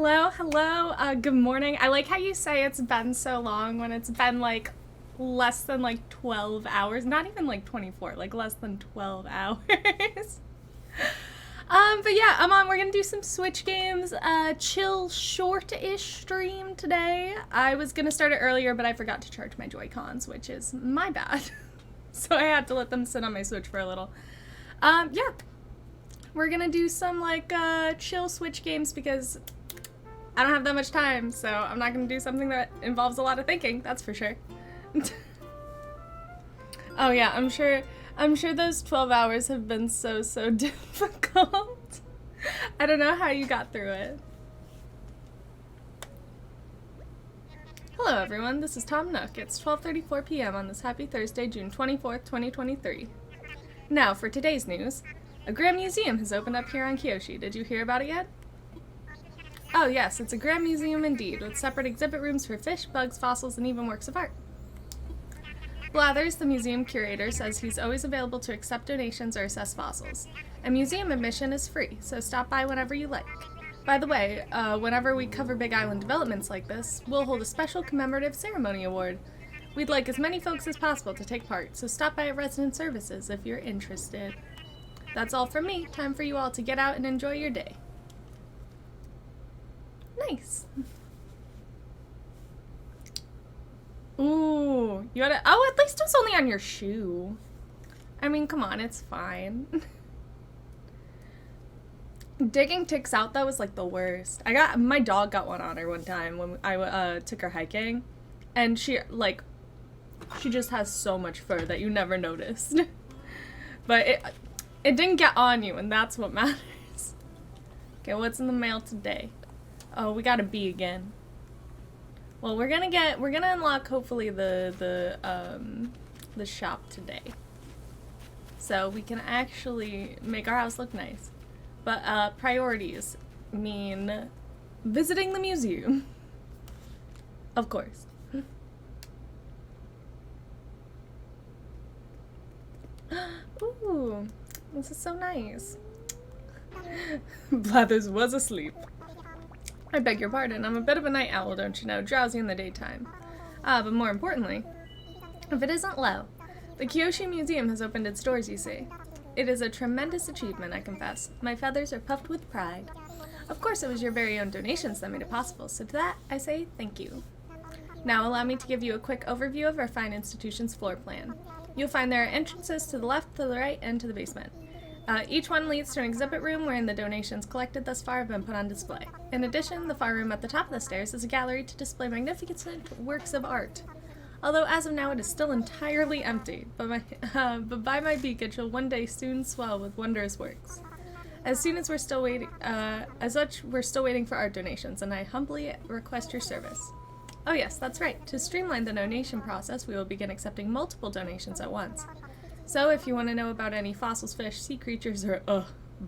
Hello. Good morning. I like how you say it's been so long when it's been like less than like 12 hours. Not even like 24, like less than 12 hours. But yeah, we're gonna do some Switch games. Chill, short-ish stream today. I was gonna start it earlier, but I forgot to charge my Joy-Cons, which is my bad. So I had to let them sit on my Switch for a little. Yeah. We're gonna do some like chill Switch games because I don't have that much time, so I'm not gonna do something that involves a lot of thinking, that's for sure. Oh yeah, I'm sure those 12 hours have been so difficult. I don't know how you got through it. Hello everyone, this is Tom Nook. It's 12:34 p.m. on this happy Thursday, June 24th, 2023. Now for today's news. A Grand Museum has opened up here on Kyoshi. Did you hear about it yet? Oh yes, it's a Grand Museum indeed, with separate exhibit rooms for fish, bugs, fossils, and even works of art. Blathers, the museum curator, says he's always available to accept donations or assess fossils. And museum admission is free, so stop by whenever you like. By the way, whenever we cover Big Island developments like this, we'll hold a special commemorative ceremony award. We'd like as many folks as possible to take part, so stop by at Resident Services if you're interested. That's all from me. Time for you all to get out and enjoy your day. Nice. Ooh, you gotta. Oh, at least it was only on your shoe. I mean, come on, it's fine. Digging ticks out though was like the worst. My dog got one on her one time when I took her hiking, and she just has so much fur that you never noticed. But it didn't get on you, and that's what matters. Okay, what's in the mail today? Oh, we got a bee again. Well, we're gonna unlock hopefully the shop today, so we can actually make our house look nice. But priorities mean visiting the museum, of course. Ooh, this is so nice. Blathers was asleep. I beg your pardon, I'm a bit of a night owl, don't you know, drowsy in the daytime. But more importantly, if it isn't Loe, the Kyoshi Museum has opened its doors, you see. It is a tremendous achievement, I confess. My feathers are puffed with pride. Of course, it was your very own donations that made it possible, so to that, I say thank you. Now allow me to give you a quick overview of our fine institution's floor plan. You'll find there are entrances to the left, to the right, and to the basement. Each one leads to an exhibit room wherein the donations collected thus far have been put on display. In addition, the far room at the top of the stairs is a gallery to display magnificent works of art. Although as of now it is still entirely empty, but by my beak it shall one day soon swell with wondrous works. As soon as we're still waiting, we're still waiting for art donations, and I humbly request your service. Oh yes, that's right. To streamline the donation process, we will begin accepting multiple donations at once. So if you want to know about any fossils, fish, sea creatures, or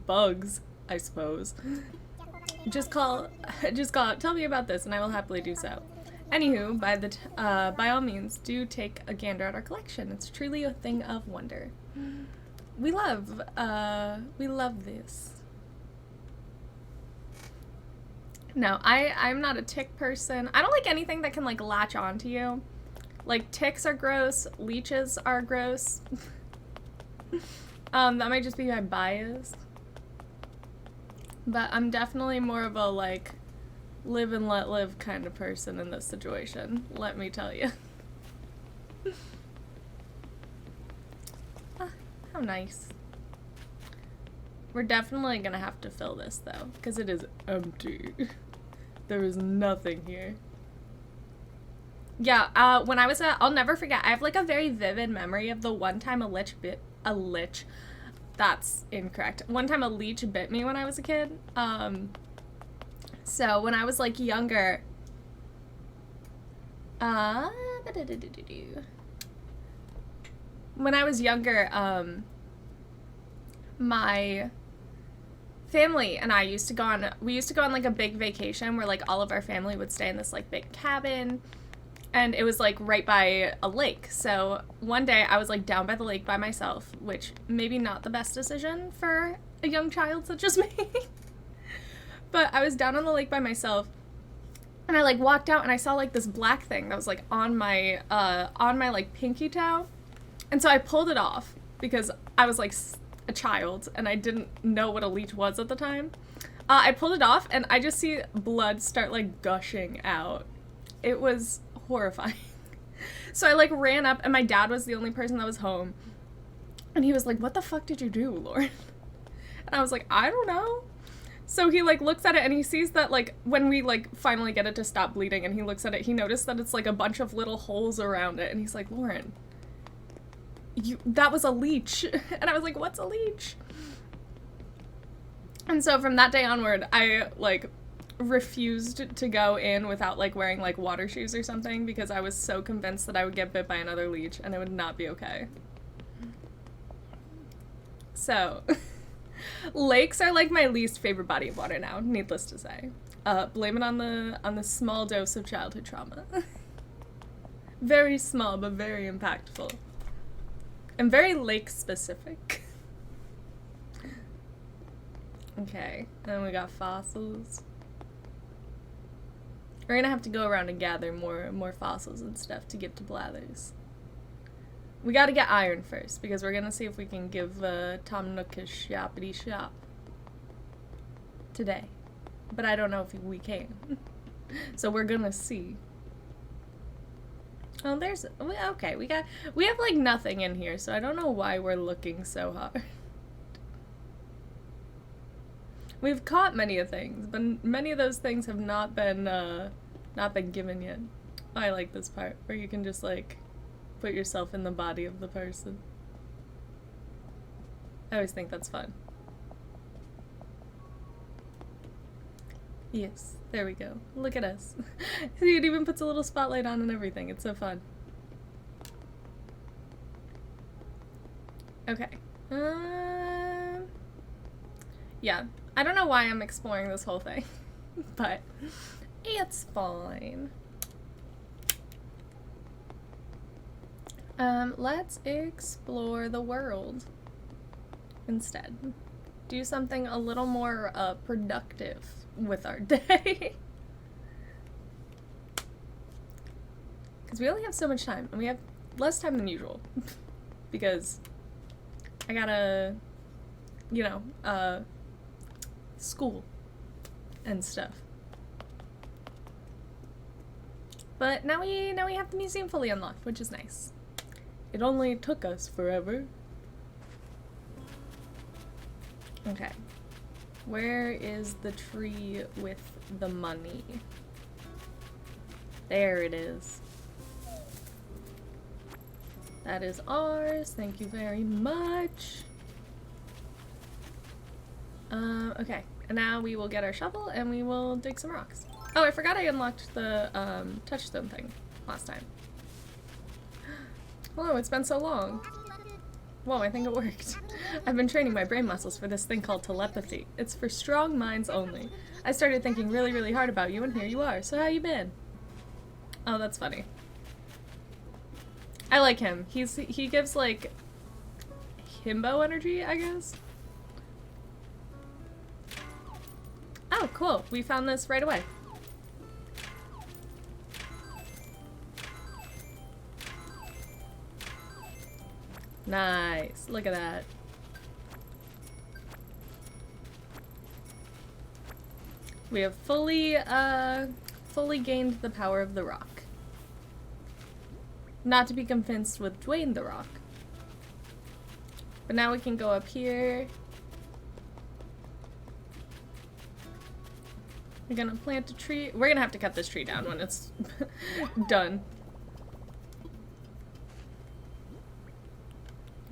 bugs, I suppose, just call out, tell me about this, and I will happily do so. Anywho, by all means, do take a gander at our collection. It's truly a thing of wonder. We love this. No, I'm not a tick person. I don't like anything that can like latch onto you. Like ticks are gross, leeches are gross. That might just be my bias. But I'm definitely more of a like live and let live kind of person in this situation, let me tell you. How nice. We're definitely gonna have to fill this though, because it is empty. There is nothing here. Yeah, when I was I'll never forget, I have like a very vivid memory of the one time that's incorrect. One time a leech bit me when I was a kid. So when I was like younger, my family and I used to go on like a big vacation where like all of our family would stay in this like big cabin, and it was like right by a lake. So one day I was like down by the lake by myself, which maybe not the best decision for a young child such as me. But I was down on the lake by myself, and I like walked out and I saw like this black thing that was like on my like pinky toe. And so I pulled it off because I was like a child and I didn't know what a leech was at the time. I pulled it off and I just see blood start like gushing out. It was horrifying. So I like ran up and my dad was the only person that was home. And he was like, "What the fuck did you do, Lauren?" And I was like, "I don't know." So he like looks at it and he sees that like when we like finally get it to stop bleeding and he looks at it, he noticed that it's like a bunch of little holes around it and he's like, "Lauren, that was a leech." And I was like, "What's a leech?" And so from that day onward, I like refused to go in without like wearing like water shoes or something because I was so convinced that I would get bit by another leech and it would not be okay. So lakes are like my least favorite body of water now, needless to say. Blame it on the small dose of childhood trauma. Very small, but very impactful. And very lake specific. Okay, then we got fossils. We're gonna have to go around and gather more fossils and stuff to give to Blathers. We gotta get iron first, because we're gonna see if we can give Tom Nook his shoppity shop today. But I don't know if we can. So we're gonna see. Oh, there's... Okay, we have, like, nothing in here, so I don't know why we're looking so hard. We've caught many of things, but many of those things have not been given yet. Oh, I like this part, where you can just, like... put yourself in the body of the person. I always think that's fun. Yes, there we go. Look at us. It even puts a little spotlight on and everything. It's so fun. Okay. Yeah. I don't know why I'm exploring this whole thing, but it's fine. Let's explore the world instead. Do something a little more productive with our day. Because we only have so much time, and we have less time than usual. Because I gotta, you know, school and stuff. But now we have the museum fully unlocked, which is nice. It only took us forever. Okay. Where is the tree with the money? There it is. That is ours. Thank you very much. Okay. And now we will get our shovel and we will dig some rocks. Oh, I forgot I unlocked the touchstone thing last time. Hello, it's been so long. Whoa, I think it worked. I've been training my brain muscles for this thing called telepathy. It's for strong minds only. I started thinking really, really hard about you, and here you are. So how you been? Oh, that's funny. I like him. He gives, like, himbo energy, I guess? Oh, cool. We found this right away. Nice. Look at that. We have fully gained the power of the rock. Not to be convinced with Dwayne the Rock. But now we can go up here. We're gonna plant a tree. We're gonna have to cut this tree down when it's done.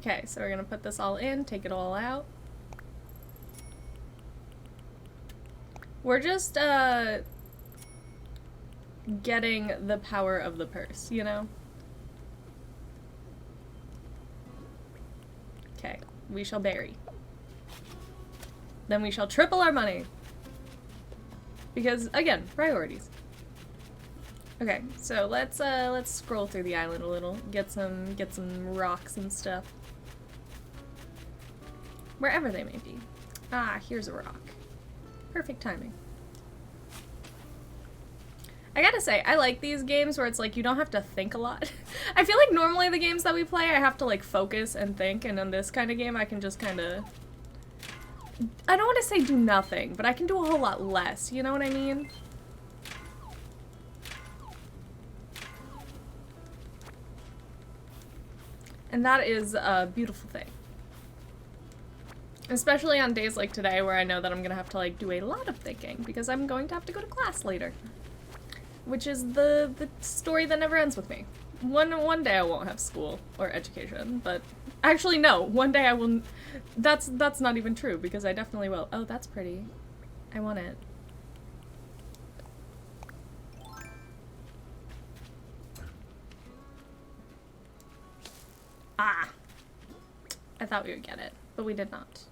Okay, so we're gonna put this all in, take it all out. We're just, getting the power of the purse, you know? Okay, we shall bury. Then we shall triple our money. Because, again, priorities. Okay, so let's scroll through the island a little, get some rocks and stuff. Wherever they may be. Ah, here's a rock. Perfect timing. I gotta say, I like these games where it's like you don't have to think a lot. I feel like normally the games that we play, I have to like focus and think, and in this kind of game, I can just kind of... I don't want to say do nothing, but I can do a whole lot less, you know what I mean? And that is a beautiful thing. Especially on days like today where I know that I'm gonna have to like do a lot of thinking because I'm going to have to go to class later. Which is the story that never ends with me. One day I won't have school or education, but actually no, one day I will. That's not even true because I definitely will. Oh, that's pretty. I want it. Ah! I thought we would get it, but we did not.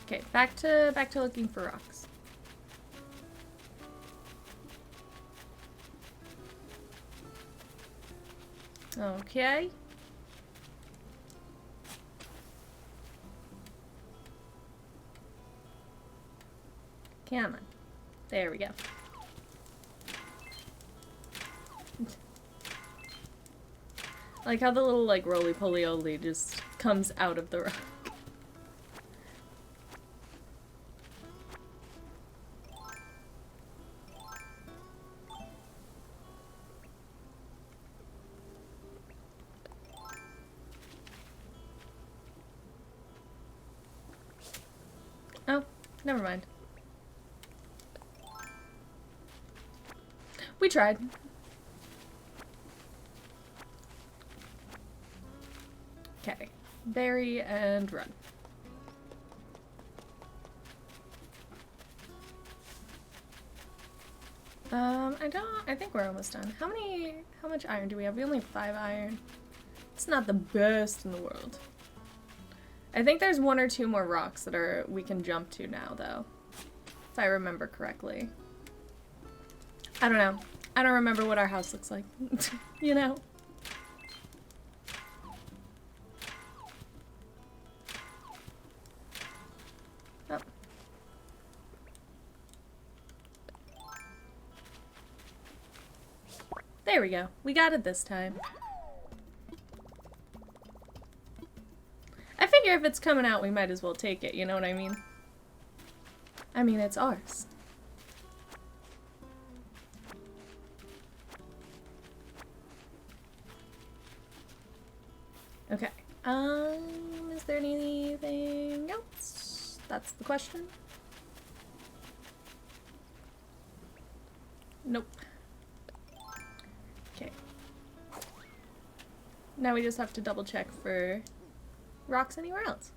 Okay, back to looking for rocks. Okay. Come on. There we go. Like how the little like roly-poly-oly just comes out of the rock. Oh, never mind. We tried. Okay. Berry and run. I think we're almost done. How much iron do we have? We only have 5 iron. It's not the best in the world. I think there's 1 or 2 more rocks that we can jump to now, though. If I remember correctly. I don't know. I don't remember what our house looks like. You know? Oh. There we go. We got it this time. I figure if it's coming out, we might as well take it, you know what I mean? I mean, it's ours. Okay. Is there anything else? That's the question. Nope. Okay. Now we just have to double check for rocks anywhere else.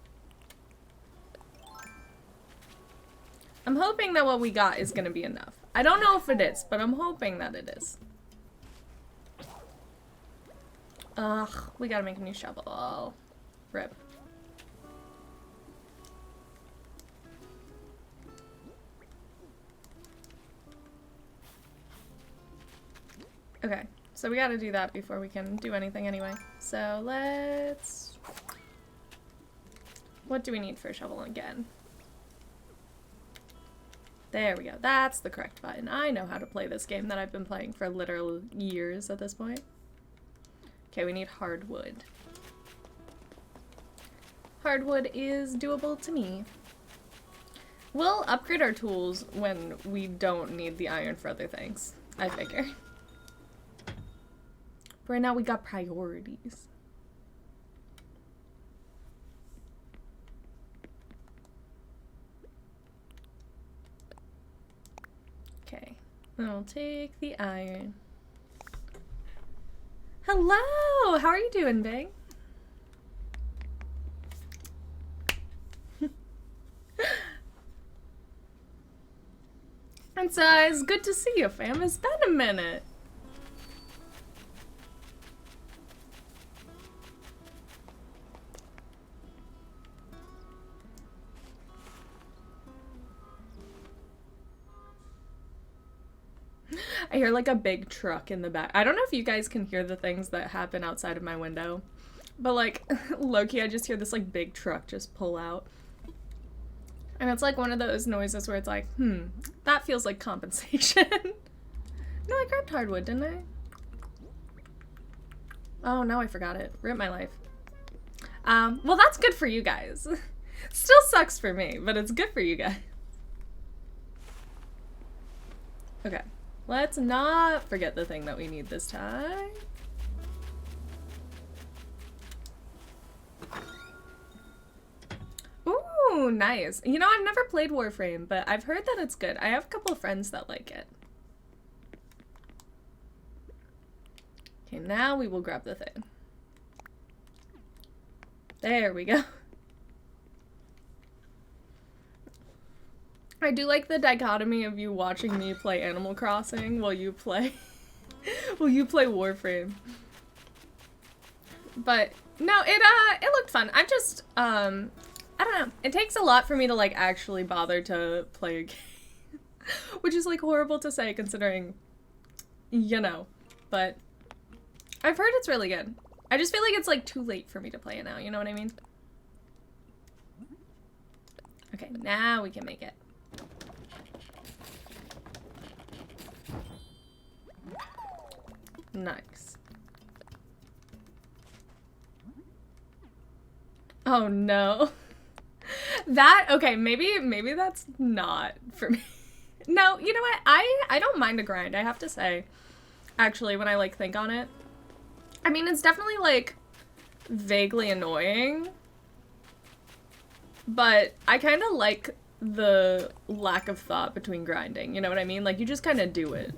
I'm hoping that what we got is gonna be enough. I don't know if it is, but I'm hoping that it is. Ugh, we gotta make a new shovel. Rip. Okay, so we gotta do that before we can do anything anyway. So let's... What do we need for a shovel again? There we go. That's the correct button. I know how to play this game that I've been playing for literal years at this point. Okay, we need hardwood. Hardwood is doable to me. We'll upgrade our tools when we don't need the iron for other things, I figure. Right now we got priorities. Okay, I'll take the iron. Hello! How are you doing, Big? It's good to see you, fam. It's been a minute. I hear like a big truck in the back. I don't know if you guys can hear the things that happen outside of my window, but like low-key I just hear this like big truck just pull out. And it's like one of those noises where it's like, that feels like compensation. No, I grabbed hardwood, didn't I? Oh, no, I forgot it. Rip my life. Well, that's good for you guys. Still sucks for me, but it's good for you guys. Okay, let's not forget the thing that we need this time. Ooh, nice. You know, I've never played Warframe, but I've heard that it's good. I have a couple of friends that like it. Okay, now we will grab the thing. There we go. I do like the dichotomy of you watching me play Animal Crossing while you play Warframe. But no, it looked fun. I just I don't know. It takes a lot for me to like actually bother to play a game. Which is like horrible to say considering, you know, but I've heard it's really good. I just feel like it's like too late for me to play it now, you know what I mean? Okay, now we can make it. Nice. Oh no. Okay, maybe that's not for me. No, you know what? I don't mind a grind, I have to say. Actually, when I like think on it. I mean, it's definitely like vaguely annoying, but I kind of like the lack of thought between grinding, you know what I mean? Like, you just kind of do it.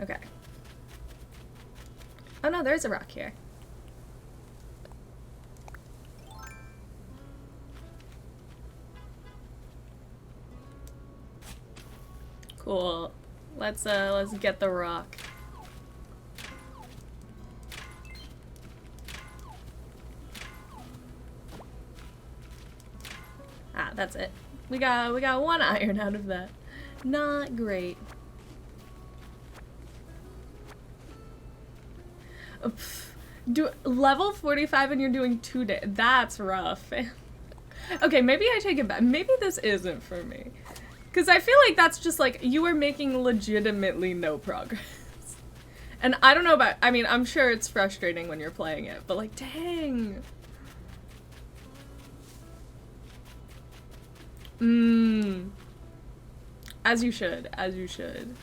Okay. Oh no, there's a rock here. Cool. Let's get the rock. Ah, that's it. We got 1 iron out of that. Not great. Level 45 and you're doing 2 days. That's rough. Okay, maybe I take it back. Maybe this isn't for me. Because I feel like that's just like, you are making legitimately no progress. And I don't know about, I mean, I'm sure it's frustrating when you're playing it, but like, dang. As you should, as you should.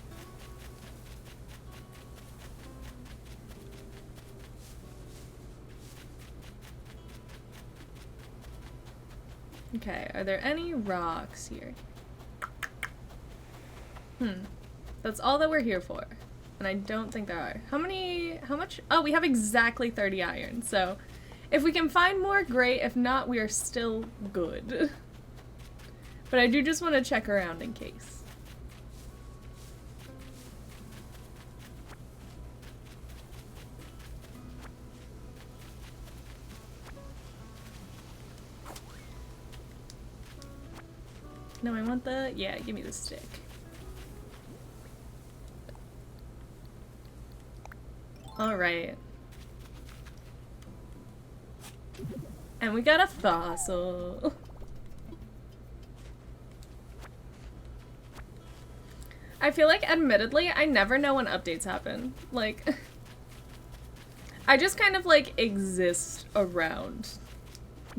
Okay, are there any rocks here? That's all that we're here for. And I don't think there are. How much? Oh, we have exactly 30 iron. So if we can find more, great. If not, we are still good. But I do just want to check around in case. No, I want the, yeah, give me the stick. Alright. And we got a fossil. I feel like, admittedly, I never know when updates happen. Like, I just kind of, like, exist around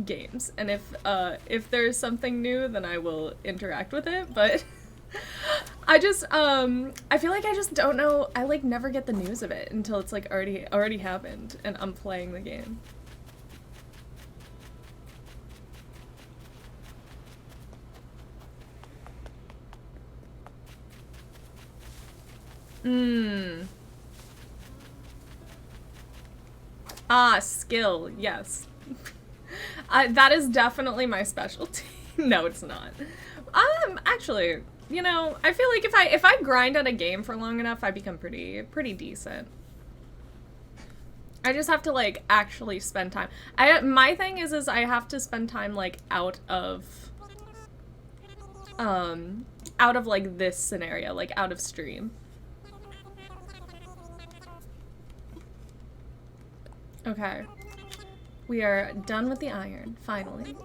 games. And if there's something new, then I will interact with it, but I just, I feel like I just don't know, I, like, never get the news of it until it's, like, already happened, and I'm playing the game. Ah, skill, yes. That is definitely my specialty. No, it's not. Actually, you know, I feel like if I grind at a game for long enough, I become pretty decent. I just have to, like, actually spend time. My thing is I have to spend time, like, out of, like, this scenario, like, out of stream. Okay. We are done with the iron, finally.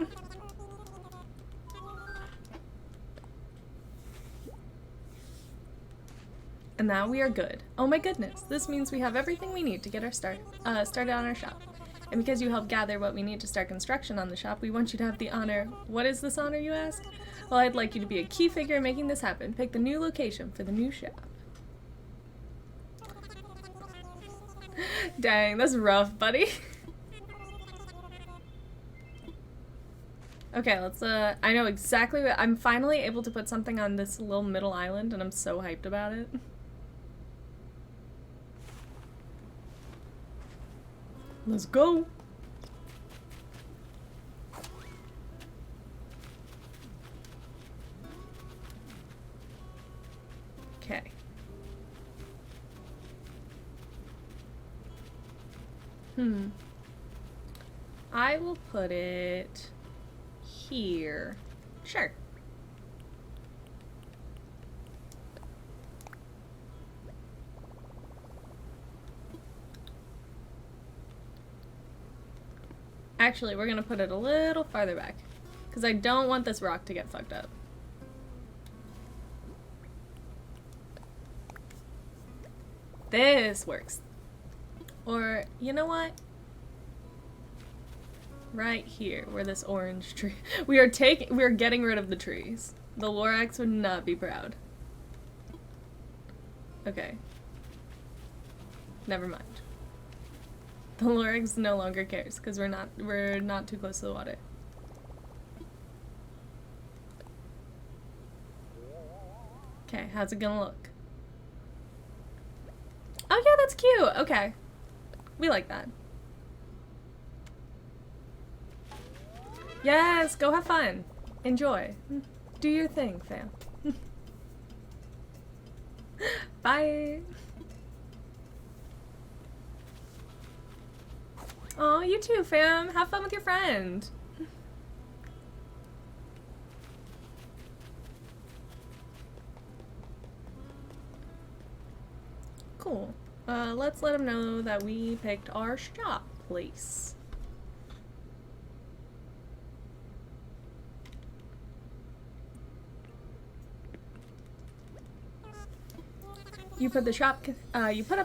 And now we are good. Oh my goodness, this means we have everything we need to get our started on our shop. And because you helped gather what we need to start construction on the shop, we want you to have the honor. What is this honor, you ask? Well, I'd like you to be a key figure in making this happen. Pick the new location for the new shop. Dang, that's rough, buddy. Okay, let's, I know exactly what, I'm finally able to put something on this little middle island, and I'm so hyped about it. Let's go! Okay. I will put it here. Sure. Actually, we're gonna put it a little farther back, because I don't want this rock to get fucked up. This works. Or, you know what? Right here, where this orange tree... We're getting rid of the trees. The Lorax would not be proud. Okay. Never mind. The Lorax no longer cares, because we're not too close to the water. Okay, how's it gonna look? Oh yeah, that's cute! Okay. We like that. Yes, go have fun. Enjoy. Do your thing, fam. Bye. Oh, you too, fam. Have fun with your friend. Cool. Let's let him know that we picked our shop place. You put up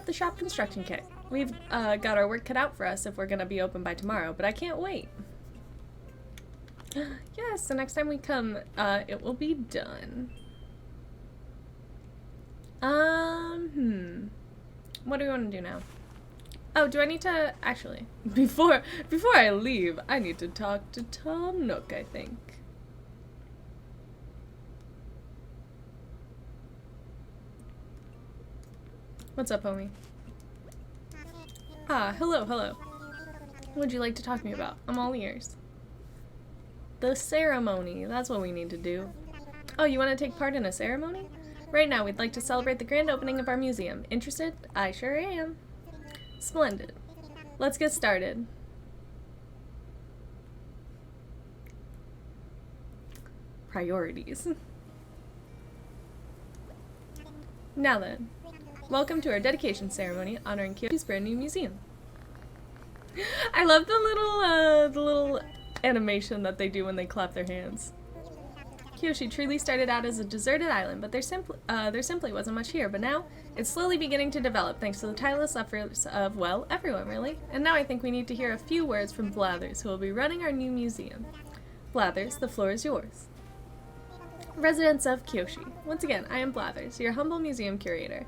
the shop construction kit. We've got our work cut out for us if we're gonna be open by tomorrow, but I can't wait. Yes, the next time we come, it will be done. What do we want to do now? Oh, do I need to actually before I leave, I need to talk to Tom Nook, I think. What's up, homie? Ah, hello. What would you like to talk to me about? I'm all ears. The ceremony, that's what we need to do. Oh, you want to take part in a ceremony? Right now, we'd like to celebrate the grand opening of our museum. Interested? I sure am. Splendid. Let's get started. Priorities. Now then, welcome to our dedication ceremony honoring Kyoshi's brand new museum. I love the little animation that they do when they clap their hands. Kyoshi truly started out as a deserted island, but there simply wasn't much here, but now it's slowly beginning to develop thanks to the tireless efforts of, well, everyone really. And now I think we need to hear a few words from Blathers, who will be running our new museum. Blathers, the floor is yours. Residents of Kyoshi. Once again, I am Blathers, your humble museum curator.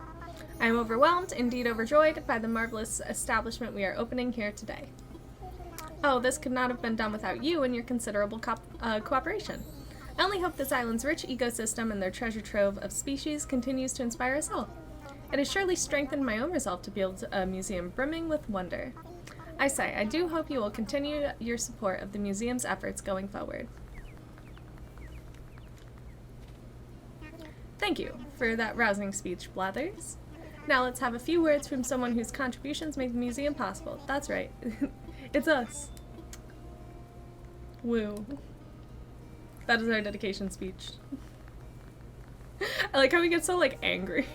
I am overwhelmed, indeed overjoyed, by the marvelous establishment we are opening here today. Oh, this could not have been done without you and your considerable cooperation. I only hope this island's rich ecosystem and their treasure trove of species continues to inspire us all. It has surely strengthened my own resolve to build a museum brimming with wonder. I say, I do hope you will continue your support of the museum's efforts going forward. Thank you for that rousing speech, Blathers. Now let's have a few words from someone whose contributions make the museum possible. That's right. It's us. Woo. That is our dedication speech. I like how we get so, like, angry.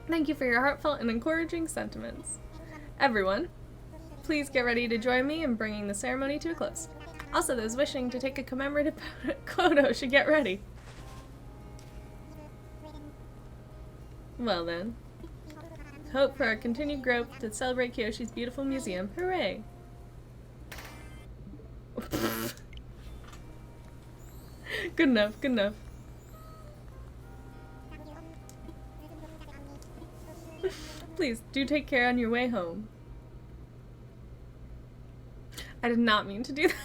Thank you for your heartfelt and encouraging sentiments. Everyone, please get ready to join me in bringing the ceremony to a close. Also, those wishing to take a commemorative photo should get ready. Well then. Hope for our continued growth to celebrate Kyoshi's beautiful museum. Hooray! Good enough, good enough. Please, do take care on your way home. I did not mean to do that.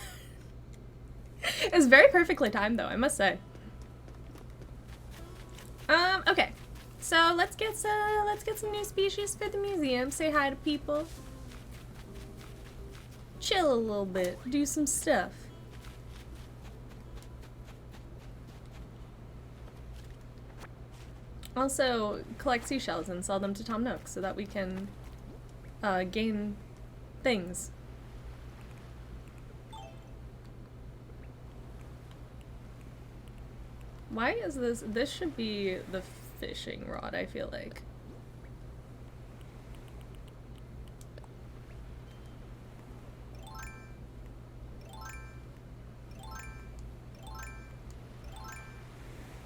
It's very perfectly timed though, I must say. Okay. So let's get some new species for the museum. Say hi to people. Chill a little bit. Do some stuff. Also, collect seashells and sell them to Tom Nook so that we can gain things. Why is this? This should be the fishing rod, I feel like.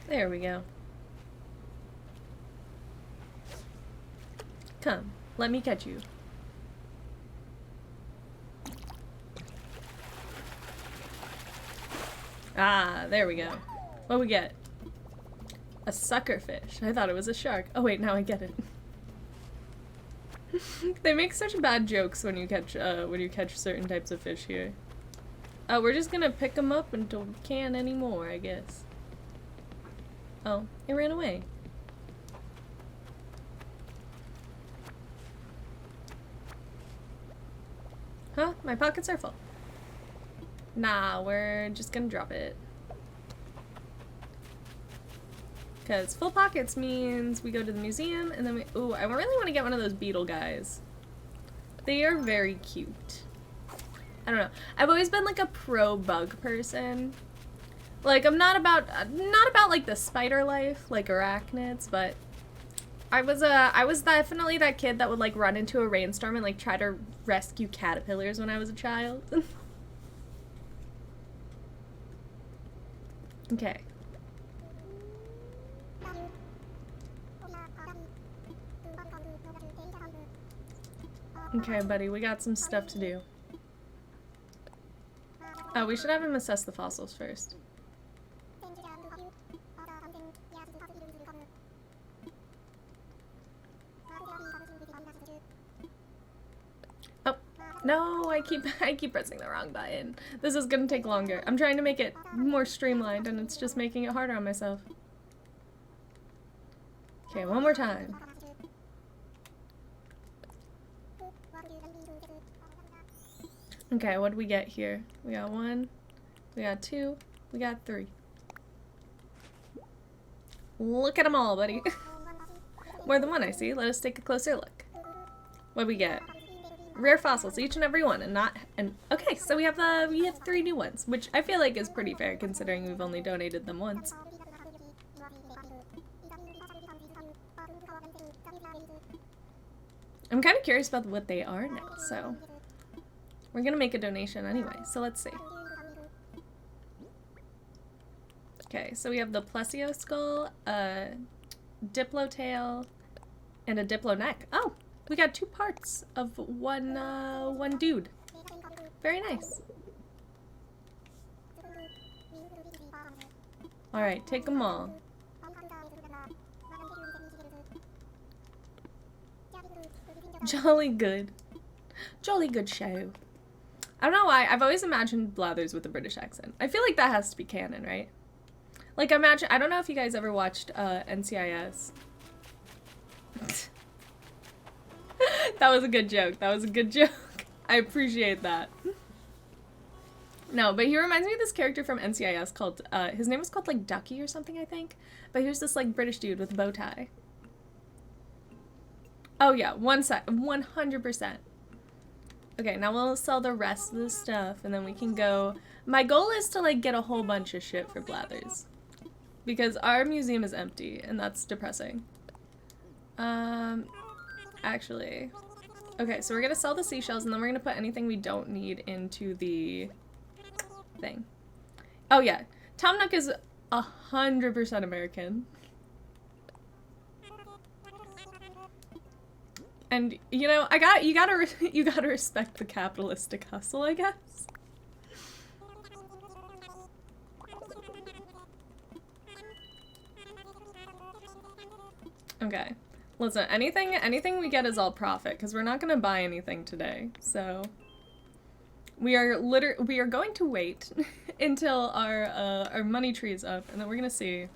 There we go. Come, let me catch you. Ah, there we go. What we get? A sucker fish. I thought it was a shark. Oh wait, now I get it. They make such bad jokes when you catch certain types of fish here. We're just gonna pick them up until we can't anymore, I guess. Oh, it ran away. Huh? My pockets are full. Nah, we're just gonna drop it. Because full pockets means we go to the museum and then we... Ooh, I really want to get one of those beetle guys. They are very cute. I don't know. I've always been like a pro bug person. Like, I'm not about like the spider life, like arachnids, but I was definitely that kid that would like run into a rainstorm and like try to rescue caterpillars when I was a child. Okay. Okay, buddy, we got some stuff to do. Oh, we should have him assess the fossils first. Oh, no, I keep pressing the wrong button. This is gonna take longer. I'm trying to make it more streamlined and it's just making it harder on myself. Okay, one more time. Okay, what do we get here? We got 1, we got 2, we got 3. Look at them all, buddy. More than one, I see. Let us take a closer look. What do we get? Rare fossils, each and every one, okay, so we have 3 new ones, which I feel like is pretty fair considering we've only donated them once. I'm kind of curious about what they are now, so we're gonna make a donation anyway, so let's see. Okay, so we have the plesio skull, a diplo tail, and a diplo neck. Oh, we got 2 parts of one dude. Very nice. Alright, take them all. Jolly good. Jolly good show. I don't know why, I've always imagined Blathers with a British accent. I feel like that has to be canon, right? Like, imagine, I don't know if you guys ever watched NCIS. That was a good joke. That was a good joke. I appreciate that. No, but he reminds me of this character from NCIS called, his name was called, like, Ducky or something, I think. But he was this, like, British dude with a bow tie. Oh, yeah, 100%. Okay, now we'll sell the rest of the stuff, and then we can go... My goal is to, like, get a whole bunch of shit for Blathers. Because our museum is empty, and that's depressing. Actually, Okay, so we're gonna sell the seashells, and then we're gonna put anything we don't need into the thing. Oh yeah, Tom Nook is 100% American. And you know, you gotta respect the capitalistic hustle, I guess. Okay. Listen, anything we get is all profit, because we're not gonna buy anything today. So we are going to wait until our money tree is up, and then we're gonna see.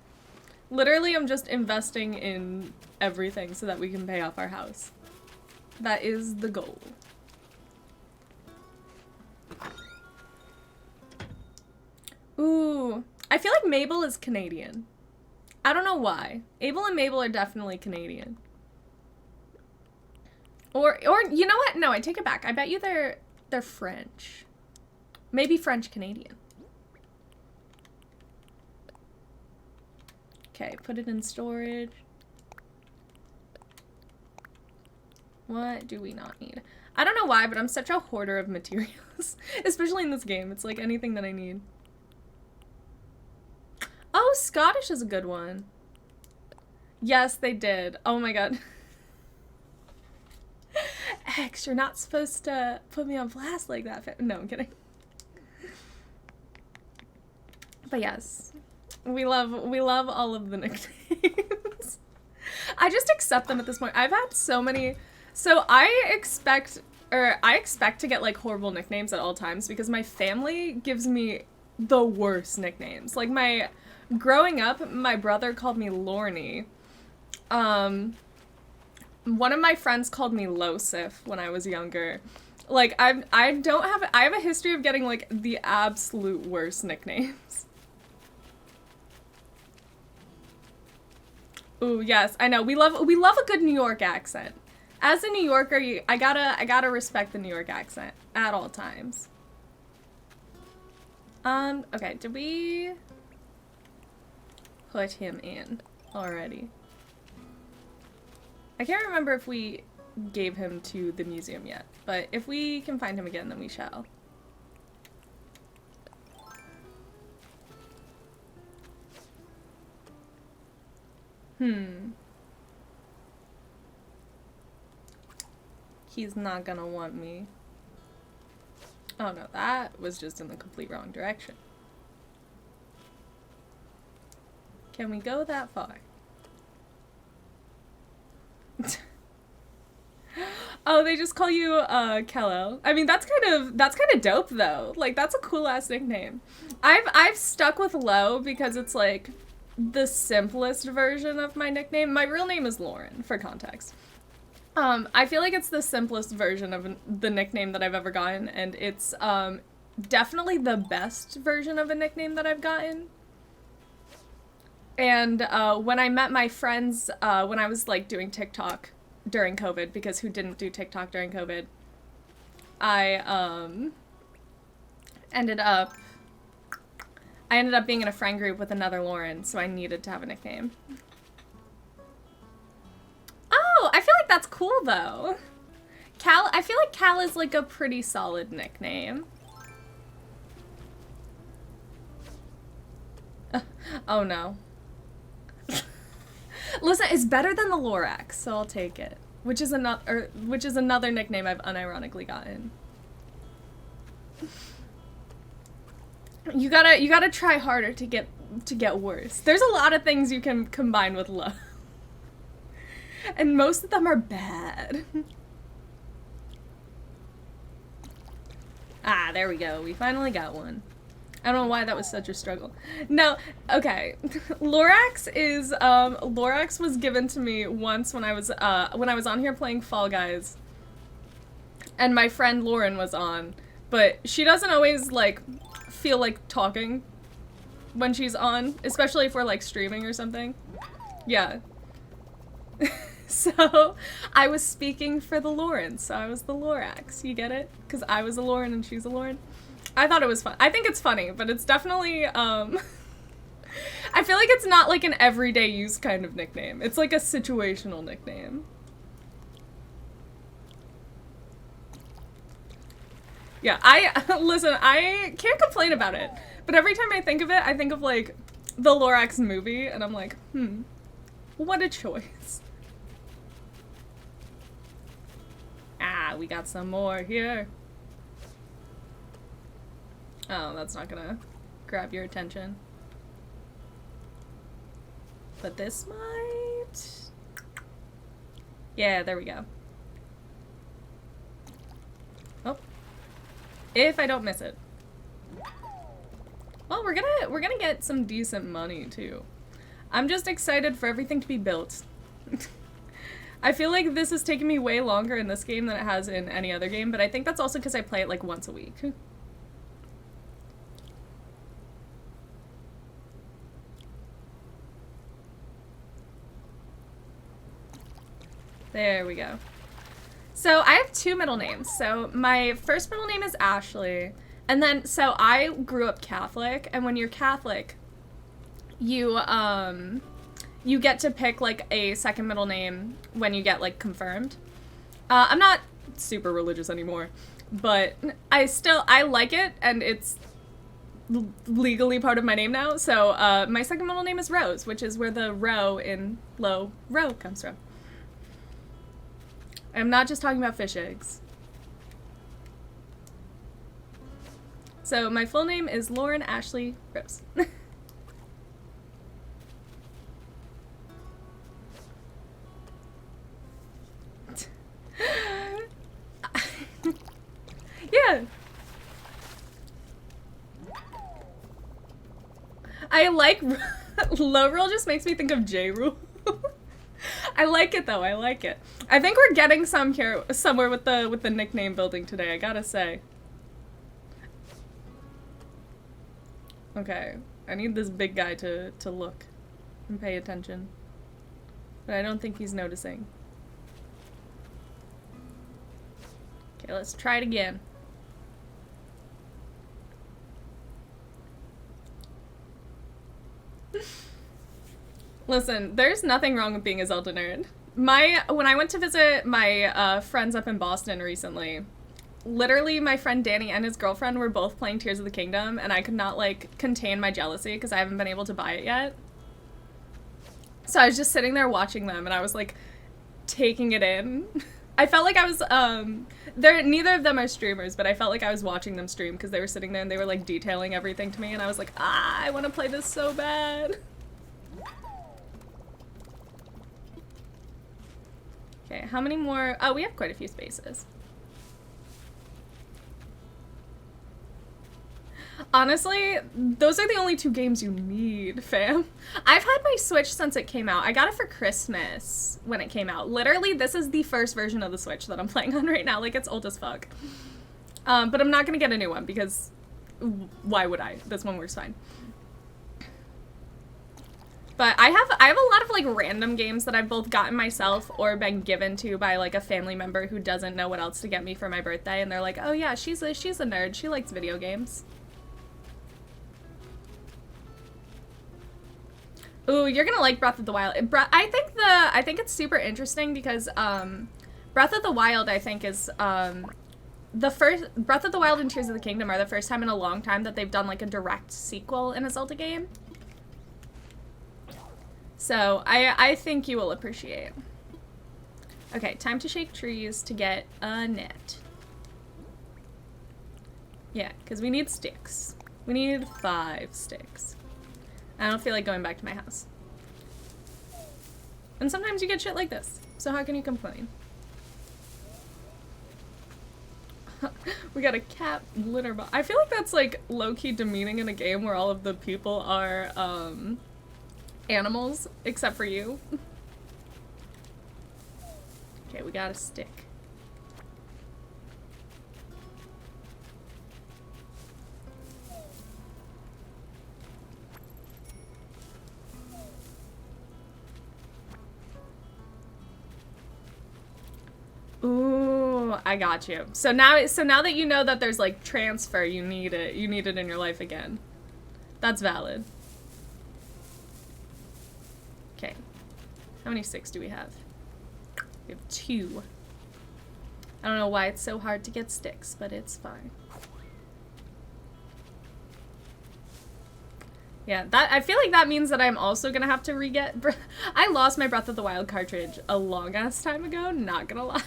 Literally, I'm just investing in everything so that we can pay off our house. That is the goal. Ooh, I feel like Mabel is Canadian. I don't know why. Abel and Mabel are definitely Canadian. Or you know what? No, I take it back. I bet you they're French. Maybe French Canadian. Okay, put it in storage. What do we not need? I don't know why, but I'm such a hoarder of materials. Especially in this game. It's like anything that I need. Oh, Scottish is a good one. Yes, they did. Oh my god. X, you're not supposed to put me on blast like that. No, I'm kidding. But yes, we love all of the nicknames. I just accept them at this point. I've had so many. So I expect to get like horrible nicknames at all times because my family gives me the worst nicknames. Like growing up, my brother called me Lorne. One of my friends called me Losif when I was younger. Like I have a history of getting like the absolute worst nicknames. Ooh, yes, I know. We love a good New York accent. As a New Yorker, I gotta respect the New York accent at all times. Okay, did we put him in already? I can't remember if we gave him to the museum yet, but if we can find him again, then we shall. He's not gonna want me. Oh no, that was just in the complete wrong direction. Can we go that far? Oh, they just call you Kello. I mean, that's kind of dope though. Like that's a cool ass nickname. I've stuck with Lo because it's like the simplest version of my nickname. My real name is Lauren, for context. I feel like it's the simplest version of the nickname that I've ever gotten, and it's definitely the best version of a nickname that I've gotten. And when I met my friends, when I was like doing TikTok during COVID, because who didn't do TikTok during COVID, I ended up being in a friend group with another Lauren, so I needed to have a nickname. Oh, I feel like that's cool though. Cal, I feel like Cal is like a pretty solid nickname. Oh no. Listen, it's better than the Lorax, so I'll take it. Which is another nickname I've unironically gotten. You gotta try harder to get worse. There's a lot of things you can combine with love. And most of them are bad. Ah, there we go. We finally got one. I don't know why that was such a struggle. No, okay. Lorax was given to me once when I was on here playing Fall Guys. And my friend Lauren was on, but she doesn't always like feel like talking when she's on, especially if we're like streaming or something. Yeah. So I was speaking for the Lauren, so I was the Lorax. You get it? Because I was a Lauren and she's a Lauren. I thought it was fun. I think it's funny, but it's definitely, I feel like it's not like an everyday use kind of nickname. It's like a situational nickname. Yeah, listen, I can't complain about it. But every time I think of it, I think of, like, the Lorax movie, and I'm like, what a choice. Ah, we got some more here. Oh, that's not gonna grab your attention. But this might... Yeah, there we go. Oh. If I don't miss it. Well, we're gonna get some decent money, too. I'm just excited for everything to be built. I feel like this is taking me way longer in this game than it has in any other game, but I think that's also because I play it like once a week. There we go. So I have two middle names. So my first middle name is Ashley, and then so I grew up Catholic, and when you're Catholic, you get to pick like a second middle name when you get like confirmed. I'm not super religious anymore, but I like it, and it's legally part of my name now. So my second middle name is Rose, which is where the roe in roe comes from. I'm not just talking about fish eggs. So my full name is Lauren Ashley Rose. Yeah. I like low roll just makes me think of J rule. I like it though. I like it. I think we're getting somewhere with the nickname building today, I gotta say. Okay. I need this big guy to look and pay attention. But I don't think he's noticing. Okay, let's try it again. Listen, there's nothing wrong with being a Zelda nerd. When I went to visit my friends up in Boston recently, literally my friend Danny and his girlfriend were both playing Tears of the Kingdom, and I could not, like, contain my jealousy because I haven't been able to buy it yet. So I was just sitting there watching them, and I was, like, taking it in. I felt like I was, neither of them are streamers, but I felt like I was watching them stream because they were sitting there and they were, like, detailing everything to me, and I was like, I want to play this so bad. Okay, how many more? Oh, we have quite a few spaces. Honestly, those are the only two games you need, fam. I've had my Switch since it came out. I got it for Christmas when it came out. Literally, this is the first version of the Switch that I'm playing on right now. Like, it's old as fuck. But I'm not gonna get a new one because why would I? This one works fine. But I have a lot of, like, random games that I've both gotten myself or been given to by, like, a family member who doesn't know what else to get me for my birthday, and they're like, oh yeah, she's a nerd. She likes video games. Ooh, you're gonna like Breath of the Wild. I think it's super interesting because Breath of the Wild, I think, is the first Breath of the Wild and Tears of the Kingdom are the first time in a long time that they've done like a direct sequel in a Zelda game. So I think you will appreciate. Okay, time to shake trees to get a net. Yeah, because we need sticks. We need 5 sticks. I don't feel like going back to my house. And sometimes you get shit like this, so how can you complain? We got a cat litter box. I feel like that's like low-key demeaning in a game where all of the people are animals, except for you. Okay, we got a stick. Ooh, I got you. So now that you know that there's like transfer, you need it in your life again. That's valid. Okay. How many sticks do we have? We have 2. I don't know why it's so hard to get sticks, but it's fine. Yeah, that I feel like that means that I'm also gonna have to re-get... I lost my Breath of the Wild cartridge a long-ass time ago, not gonna lie.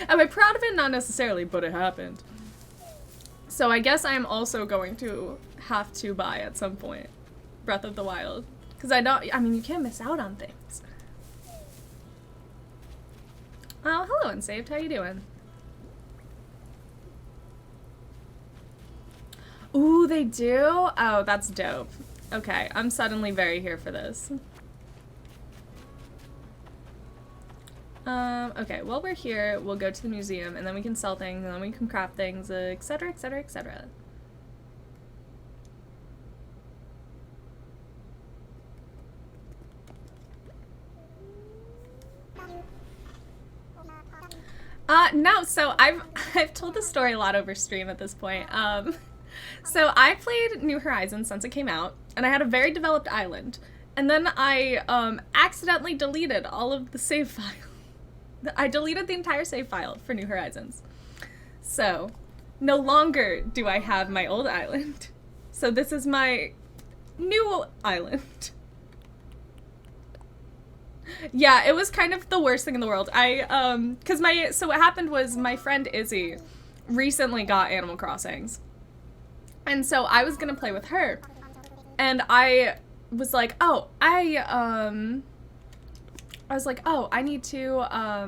Am I proud of it? Not necessarily, but it happened. So I guess I am also going to have to buy at some point Breath of the Wild. Because I mean, you can't miss out on things. Oh, hello, Unsaved. How you doing? Ooh, they do? Oh, that's dope. Okay, I'm suddenly very here for this. Okay, while we're here, we'll go to the museum, and then we can sell things, and then we can craft things, etc., etc., etc. No, so I've told this story a lot over stream at this point. So I played New Horizons since it came out, and I had a very developed island. And then I accidentally deleted all of the save file. I deleted the entire save file for New Horizons. So no longer do I have my old island. So this is my new island. Yeah, it was kind of the worst thing in the world. So what happened was my friend Izzy recently got Animal Crossings. And so I was gonna play with her. And I was like, I need to,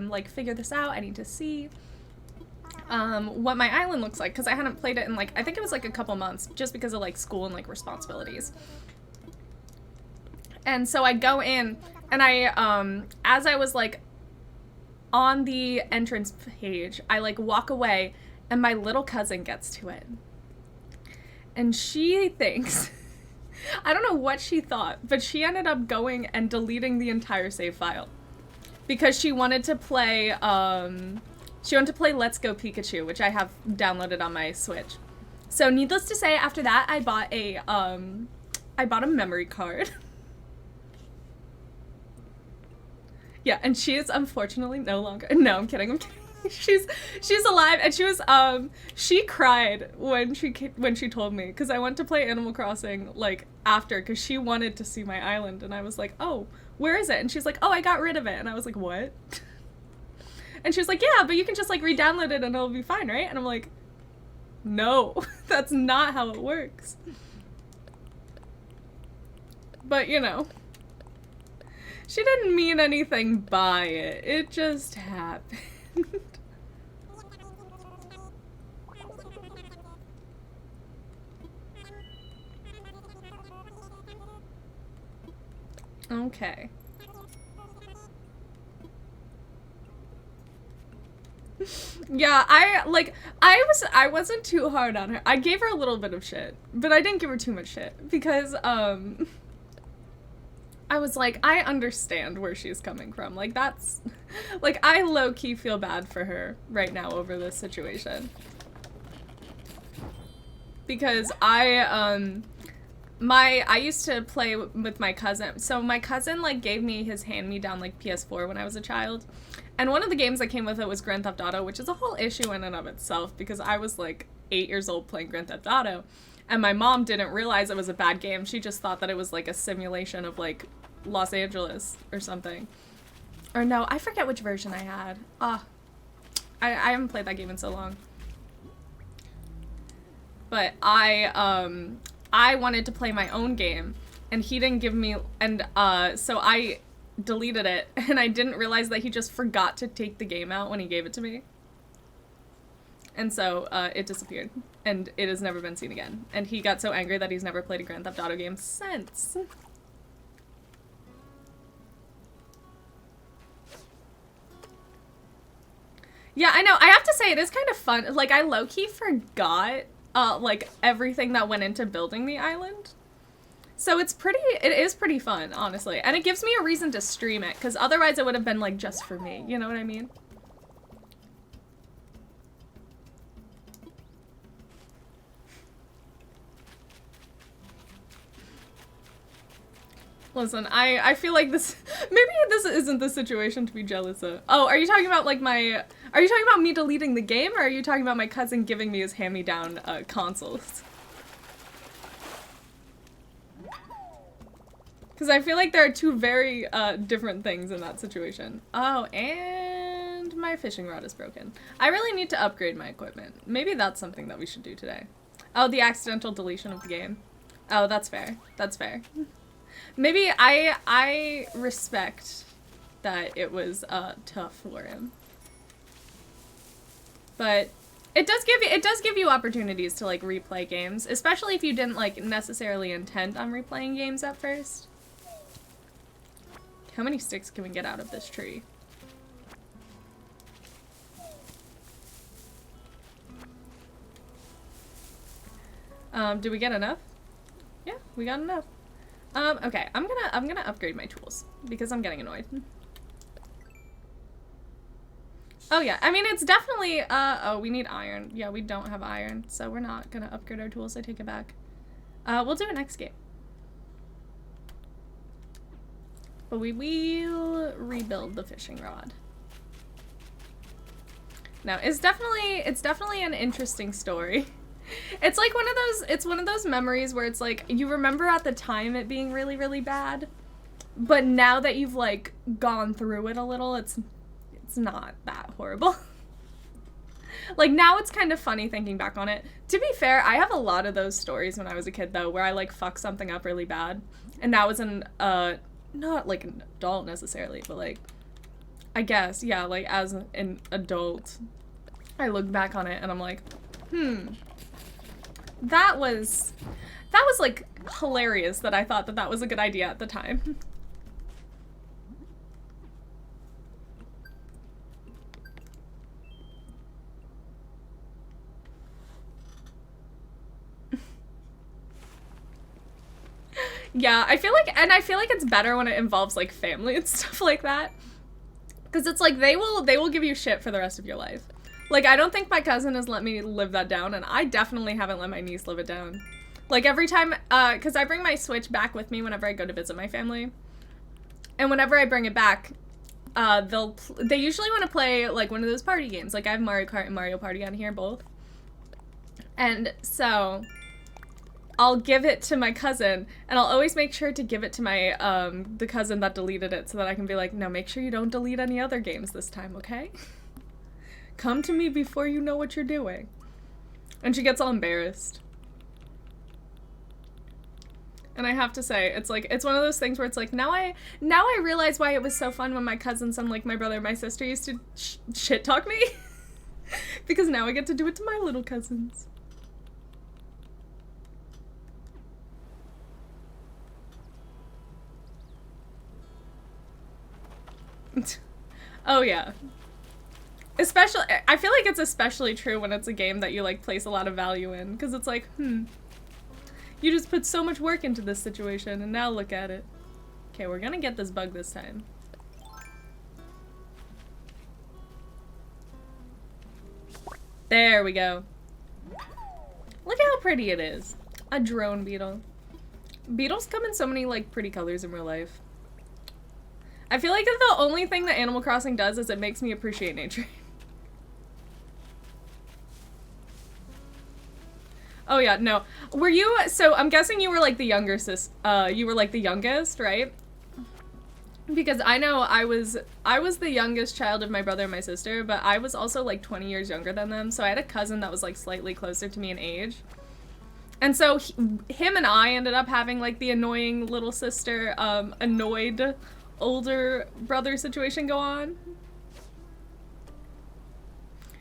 like, figure this out. I need to see, what my island looks like. Because I hadn't played it in, like, I think it was, like, a couple months. Just because of, like, school and, like, responsibilities. And so I go in, and as I was, like, on the entrance page, I, like, walk away, and my little cousin gets to it. And she thinks, I don't know what she thought, but she ended up going and deleting the entire save file. Because she wanted to play, Let's Go Pikachu, which I have downloaded on my Switch. So needless to say, after that, I bought a memory card. Yeah, and she is unfortunately no longer, no, I'm kidding. She's alive, and she cried when she told me, because I went to play Animal Crossing, like, after, because she wanted to see my island, and I was like, oh, where is it? And she's like, oh, I got rid of it, and I was like, what? And she was like, yeah, but you can just, like, re-download it, and it'll be fine, right? And I'm like, no, that's not how it works. But, you know, she didn't mean anything by it. It just happened. Okay. Yeah, I wasn't too hard on her. I gave her a little bit of shit, but I didn't give her too much shit because I was like, I understand where she's coming from. Like, that's like, I low-key feel bad for her right now over this situation. Because I used to play with my cousin. So my cousin, like, gave me his hand-me-down, like, PS4 when I was a child. And one of the games that came with it was Grand Theft Auto, which is a whole issue in and of itself, because I was, like, 8 years old playing Grand Theft Auto. And my mom didn't realize it was a bad game. She just thought that it was, like, a simulation of, like, Los Angeles or something. Or no, I forget which version I had. I haven't played that game in so long. But I wanted to play my own game, and he didn't give me, and so I deleted it, and I didn't realize that he just forgot to take the game out when he gave it to me. And so it disappeared, and it has never been seen again. And he got so angry that he's never played a Grand Theft Auto game since. Yeah, I know. I have to say, it is kind of fun. Like, I low-key forgot, like, everything that went into building the island. So it is pretty fun, honestly. And it gives me a reason to stream it, because otherwise it would have been, like, just for me. You know what I mean? Listen, I feel like this, maybe this isn't the situation to be jealous of. Oh, are you talking about, like, Are you talking about me deleting the game, or are you talking about my cousin giving me his hand-me-down consoles? Because I feel like there are two very different things in that situation. Oh, and my fishing rod is broken. I really need to upgrade my equipment. Maybe that's something that we should do today. Oh, the accidental deletion of the game. Oh, that's fair. That's fair. Maybe I respect that it was tough for him. But it does give you opportunities to like replay games, especially if you didn't like necessarily intend on replaying games at first. How many sticks can we get out of this tree? Did we get enough? Yeah, we got enough. Okay, I'm gonna upgrade my tools because I'm getting annoyed. Oh yeah, I mean it's definitely, oh, we need iron. Yeah, we don't have iron, so we're not gonna upgrade our tools. I take it back. We'll do it next game. But we will rebuild the fishing rod. Now, it's definitely an interesting story. It's like one of those memories where it's like, you remember at the time it being really, really bad, but now that you've like gone through it a little, it's not that horrible. Like now it's kind of funny thinking back on it. To be fair, I have a lot of those stories when I was a kid though, where I like fuck something up really bad, and that was not like an adult necessarily, but like, I guess, yeah, like as an adult, I look back on it and I'm like, that was like hilarious that I thought that was a good idea at the time. Yeah, I feel like it's better when it involves like family and stuff like that. Cause it's like they will give you shit for the rest of your life. Like I don't think my cousin has let me live that down, and I definitely haven't let my niece live it down. Like every time, cause I bring my Switch back with me whenever I go to visit my family. And whenever I bring it back, they usually want to play like one of those party games. Like I have Mario Kart and Mario Party on here both. And so I'll give it to my cousin, and I'll always make sure to give it to my, the cousin that deleted it so that I can be like, no, make sure you don't delete any other games this time, okay? Come to me before you know what you're doing. And she gets all embarrassed. And I have to say, it's like, it's one of those things where it's like, now I realize why it was so fun when my cousins, unlike my brother and my sister, used to shit talk me. Because now I get to do it to my little cousins. Oh yeah. Especially, I feel like it's especially true when it's a game that you like place a lot of value in, because it's like, you just put so much work into this situation, and now look at it. Okay, we're gonna get this bug this time. There we go. Look how pretty it is. A drone beetle. Beetles come in so many like pretty colors in real life. I feel like the only thing that Animal Crossing does is it makes me appreciate nature. Oh yeah, no. Were you, so I'm guessing you were like the younger you were like the youngest, right? Because I know I was the youngest child of my brother and my sister, but I was also like 20 years younger than them, so I had a cousin that was like slightly closer to me in age. And so him and I ended up having like the annoying little sister, annoyed older brother situation go on.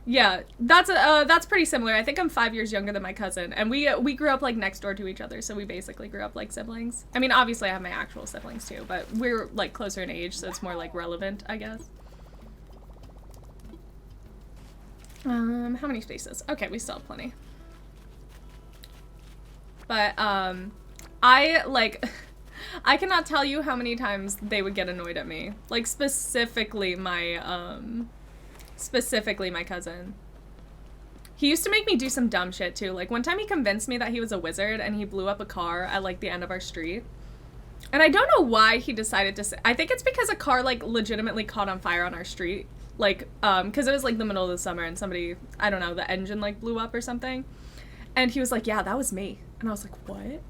Yeah, that's pretty similar. I think I'm 5 years younger than my cousin, and we grew up like next door to each other, so we basically grew up like siblings. I mean, obviously I have my actual siblings too, but we're like closer in age, so it's more like relevant, I guess. How many spaces? Okay, we still have plenty. But I cannot tell you how many times they would get annoyed at me. Like, specifically my cousin. He used to make me do some dumb shit, too. Like, one time he convinced me that he was a wizard, and he blew up a car at, like, the end of our street. And I don't know why he decided to say— I think it's because a car, like, legitimately caught on fire on our street. Like, because it was like the middle of the summer and somebody, I don't know, the engine like blew up or something. And he was like, yeah, that was me. And I was like, what?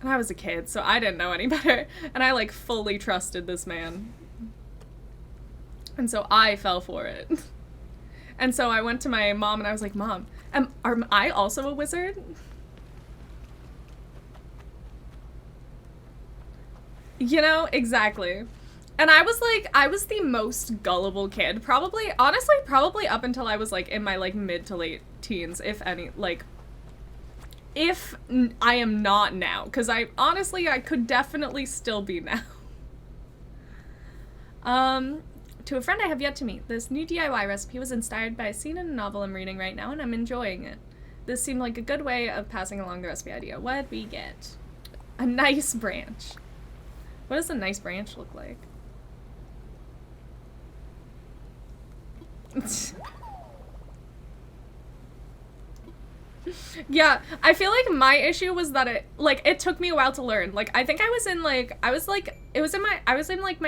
And I was a kid, so I didn't know any better. And I like fully trusted this man. And so I fell for it. And so I went to my mom and I was like, Mom, am I also a wizard? You know, exactly. And I was like, I was the most gullible kid. Probably, honestly, probably up until I was like in my like mid to late teens, if any, like, if I am not now. Because I could definitely still be now. To a friend I have yet to meet, this new DIY recipe was inspired by a scene in a novel I'm reading right now, and I'm enjoying it. This seemed like a good way of passing along the recipe idea. What'd we get? A nice branch. What does a nice branch look like? Yeah, I feel like my issue was that it took me a while to learn. Like, I think I was in my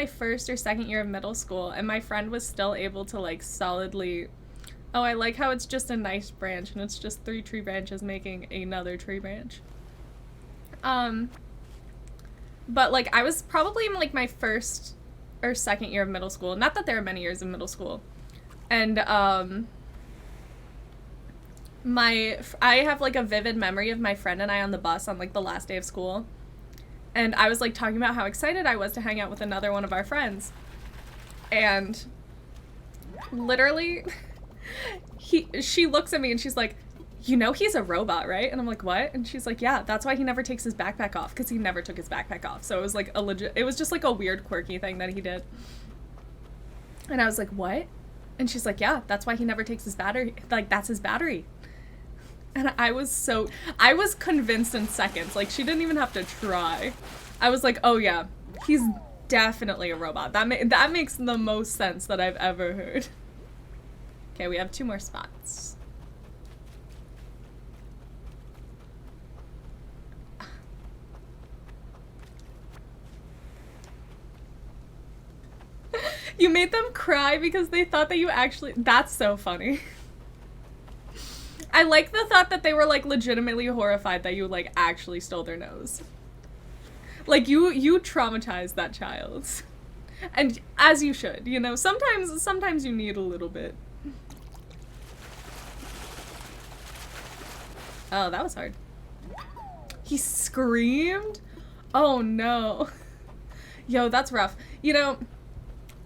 first or second year of middle school, and my friend was still able to like solidly, oh, I like how it's just a nice branch and it's just 3 tree branches making another tree branch. But like I was probably in like my first or second year of middle school. Not that there are many years in middle school. And I have like a vivid memory of my friend and I on the bus on like the last day of school. And I was like talking about how excited I was to hang out with another one of our friends. And literally she looks at me and she's like, you know he's a robot, right? And I'm like, what? And she's like, yeah, that's why he never takes his backpack off, because he never took his backpack off. So it was like it was just like a weird quirky thing that he did. And I was like, what? And she's like, yeah, that's why he never takes his battery, like that's his battery. And I was convinced in seconds. Like, she didn't even have to try. I was like, oh yeah, he's definitely a robot. That makes the most sense that I've ever heard. Okay, we have 2 more spots. You made them cry because they thought that you actually... That's so funny. I like the thought that they were, like, legitimately horrified that you, like, actually stole their nose. Like, you traumatized that child. And as you should, you know? Sometimes you need a little bit. Oh, that was hard. He screamed? Oh, no. Yo, that's rough. You know...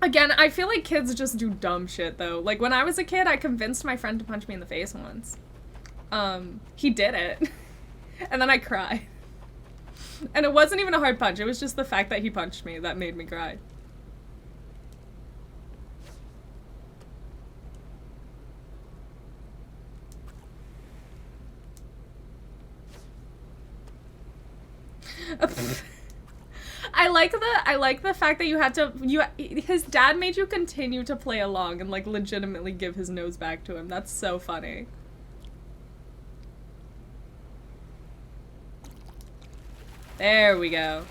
Again, I feel like kids just do dumb shit, though. Like, when I was a kid, I convinced my friend to punch me in the face once. He did it. And then I cried. And it wasn't even a hard punch. It was just the fact that he punched me that made me cry. I like the fact that his dad made you continue to play along and like legitimately give his nose back to him. That's so funny. There we go.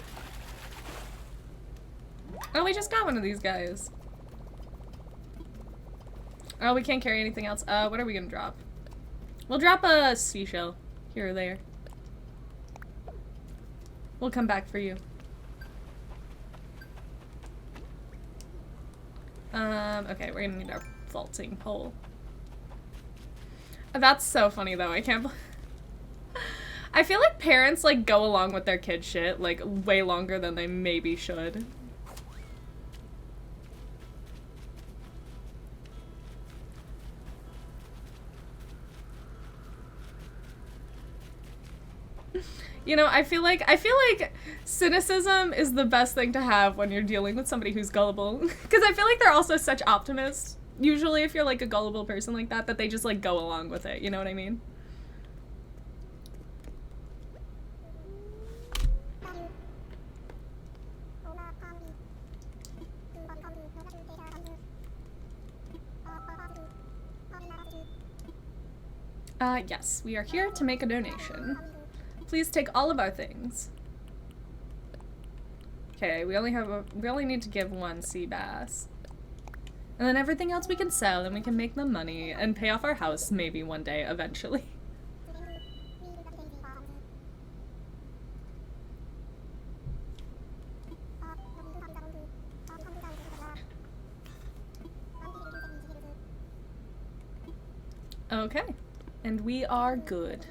Oh, we just got one of these guys. Oh, we can't carry anything else. What are we gonna drop? We'll drop a seashell here or there. We'll come back for you. Okay, we're gonna need our vaulting pole. That's so funny though, I can't I feel like parents like go along with their kid shit like way longer than they maybe should. You know, I feel like cynicism is the best thing to have when you're dealing with somebody who's gullible. Because I feel like they're also such optimists. Usually if you're like a gullible person like that they just like go along with it, you know what I mean? Yes, we are here to make a donation. Please take all of our things. Okay, we only need to give 1 sea bass. And then everything else we can sell and we can make the money and pay off our house maybe one day eventually. Okay. And we are good.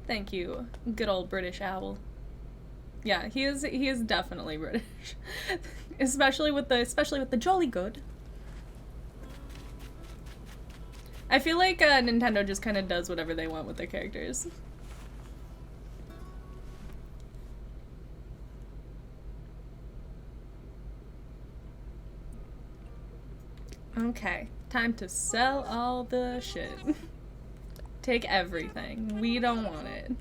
Thank you, good old British owl. Yeah, he is definitely British. especially with the jolly good. I feel like Nintendo just kind of does whatever they want with their characters. Okay, time to sell all the shit. Take everything. We don't want it.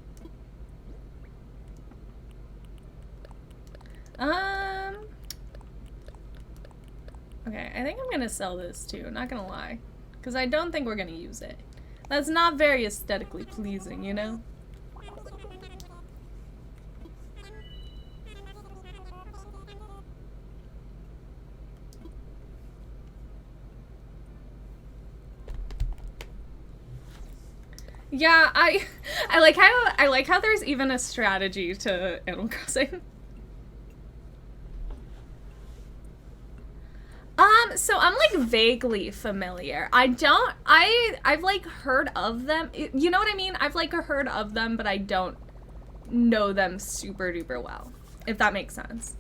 Okay, I think I'm gonna sell this too, not gonna lie. Because I don't think we're gonna use it. That's not very aesthetically pleasing, you know? Yeah, I like how there's even a strategy to Animal Crossing. So I'm like vaguely familiar. I've like heard of them. You know what I mean? I've like heard of them, but I don't know them super duper well, if that makes sense.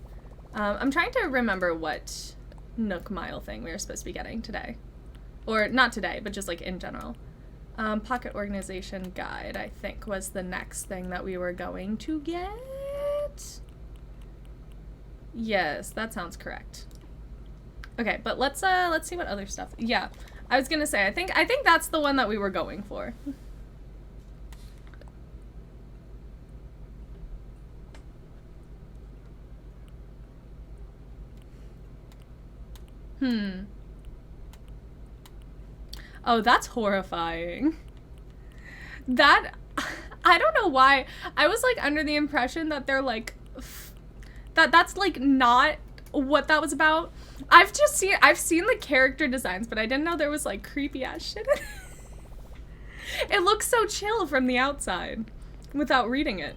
I'm trying to remember what Nook Mile thing we were supposed to be getting today. Or not today, but just like in general. Pocket Organization Guide, I think, was the next thing that we were going to get. Yes, that sounds correct. Okay, but let's see what other stuff. Yeah, I was gonna say, I think that's the one that we were going for. Oh, that's horrifying. That, I don't know why. I was like under the impression that they're like, that's like not what that was about. I've seen the character designs, but I didn't know there was like creepy ass shit in it. It looks so chill from the outside without reading it.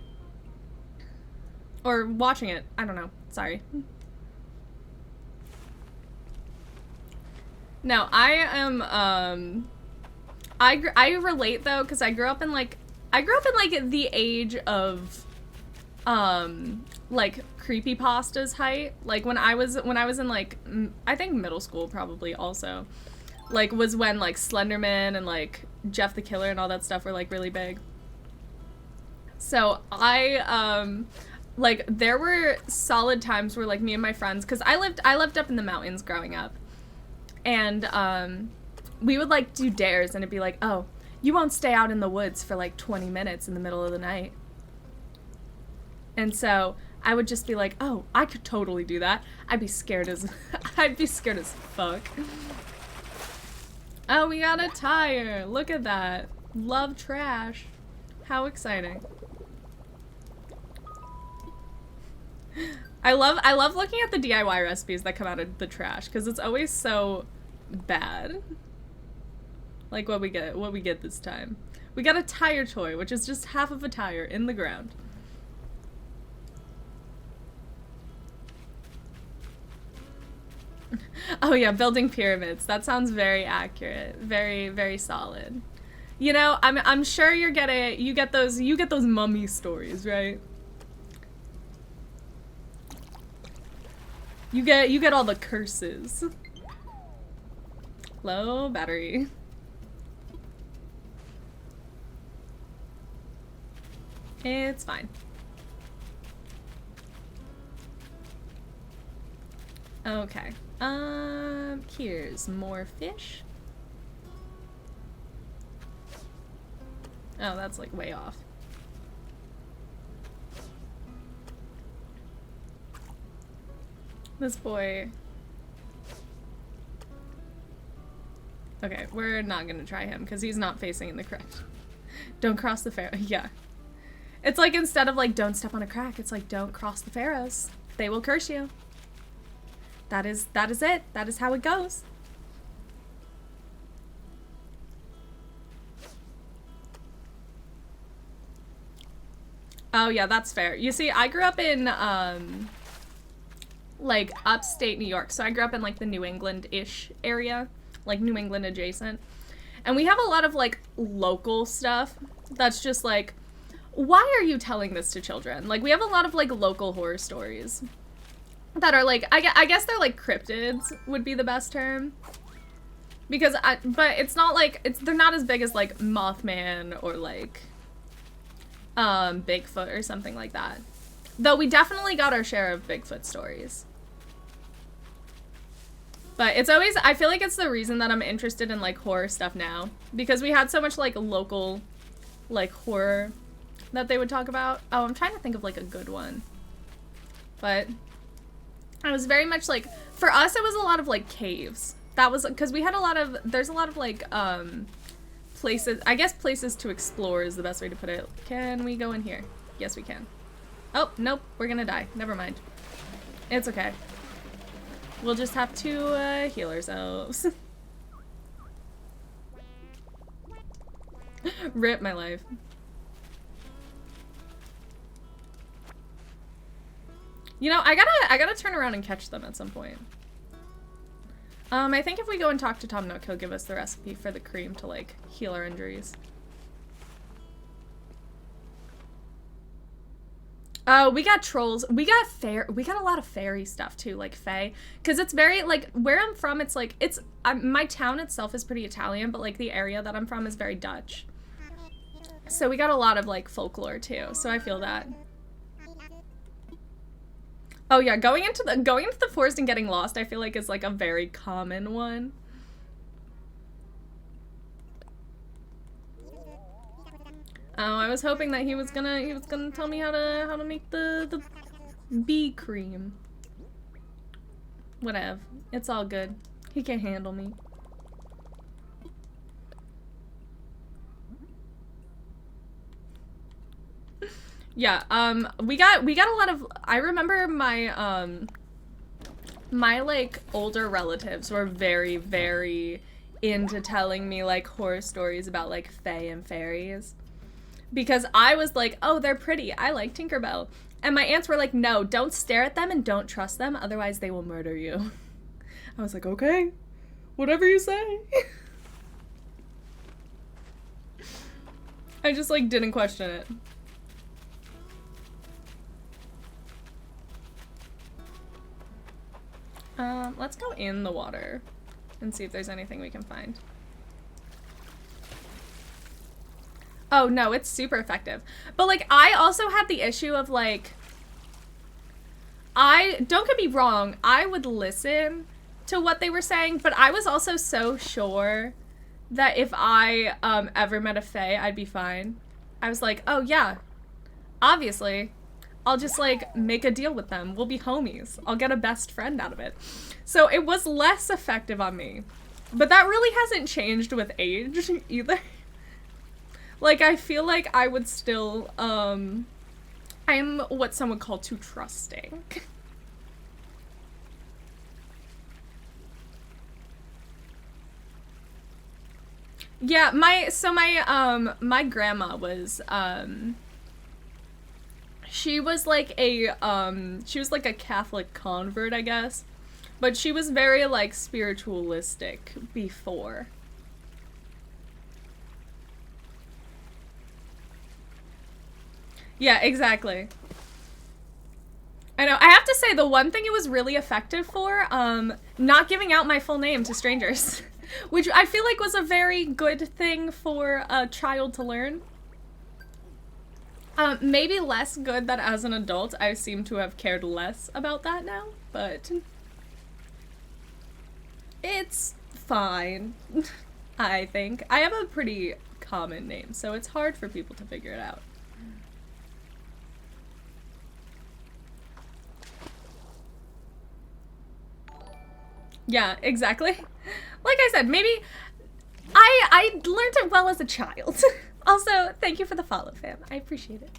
Or watching it. I don't know. Sorry. No, I am, I relate though, because I grew up in like the age of, like creepypasta's height. Like when I was in like, I think middle school probably also, like was when like Slenderman and like Jeff the Killer and all that stuff were like really big. So like there were solid times where like me and my friends, because I lived up in the mountains growing up. And we would like do dares, and it'd be like, oh, you won't stay out in the woods for like 20 minutes in the middle of the night. And so I would just be like, oh, I could totally do that. I'd be scared as fuck. Oh, we got a tire. Look at that. Love trash. How exciting. I love looking at the DIY recipes that come out of the trash, because it's always so bad. Like what we get this time. We got a tire toy, which is just half of a tire in the ground. Oh yeah, building pyramids. That sounds very accurate. Very, very solid. You know, I'm sure you get those mummy stories, right? You get all the curses. Low battery. It's fine. Okay. Here's more fish. Oh, that's like way off. This boy. Okay, we're not gonna try him because he's not facing in the correct. Don't cross the Pharaoh. Yeah. It's like instead of like don't step on a crack, it's like don't cross the pharaohs. They will curse you. That is it. That is how it goes. Oh yeah, that's fair. You see, I grew up in like upstate New York. So I grew up in like the New England-ish area, like New England adjacent. And we have a lot of like local stuff that's just like, why are you telling this to children? Like we have a lot of like local horror stories that are like, I guess they're like cryptids would be the best term. Because but it's not like, they're not as big as like Mothman or like Bigfoot or something like that. Though we definitely got our share of Bigfoot stories. But it's always, I feel like it's the reason that I'm interested in like horror stuff now. Because we had so much like local like horror that they would talk about. Oh, I'm trying to think of like a good one. But I was very much like, for us it was a lot of like caves. That was, because we had a lot of, there's a lot of like places, I guess places to explore is the best way to put it. Can we go in here? Yes, we can. Oh, nope, we're gonna die. Never mind. It's okay. We'll just have to heal ourselves. Rip my life. You know, I gotta turn around and catch them at some point. I think if we go and talk to Tom Nook, he'll give us the recipe for the cream to like heal our injuries. We got trolls. We got a lot of fairy stuff too, like fae. Cause it's very, like, where I'm from, it's like, my town itself is pretty Italian, but like the area that I'm from is very Dutch. So we got a lot of like folklore too, so I feel that. Oh yeah, going into the forest and getting lost, I feel like is like a very common one. Oh, I was hoping that he was gonna tell me how to make the bee cream. Whatever. It's all good. He can't handle me. Yeah, we got a lot of, I remember my my like older relatives were very, very into telling me like horror stories about like fae and fairies. Because I was like, oh, they're pretty. I like Tinkerbell. And my aunts were like, no, don't stare at them and don't trust them. Otherwise, they will murder you. I was like, okay, whatever you say. I just like didn't question it. Let's go in the water and see if there's anything we can find. Oh, no, it's super effective. But, like, I also had the issue of, like, don't get me wrong, I would listen to what they were saying, but I was also so sure that if I, ever met a fae, I'd be fine. I was like, oh, yeah, obviously, I'll just, like, make a deal with them. We'll be homies. I'll get a best friend out of it. So it was less effective on me. But that really hasn't changed with age, either. Like, I feel like I would still, I'm what some would call too trusting. Yeah, my grandma was, she was like a Catholic convert, I guess. But she was very, like, spiritualistic before. Yeah, exactly. I know. I have to say, the one thing it was really effective for, not giving out my full name to strangers. Which I feel like was a very good thing for a child to learn. Maybe less good that as an adult I seem to have cared less about that now, but it's fine, I think. I have a pretty common name, so it's hard for people to figure it out. Yeah, exactly. Like I said, maybe I learned it well as a child. Also, thank you for the follow, fam. I appreciate it.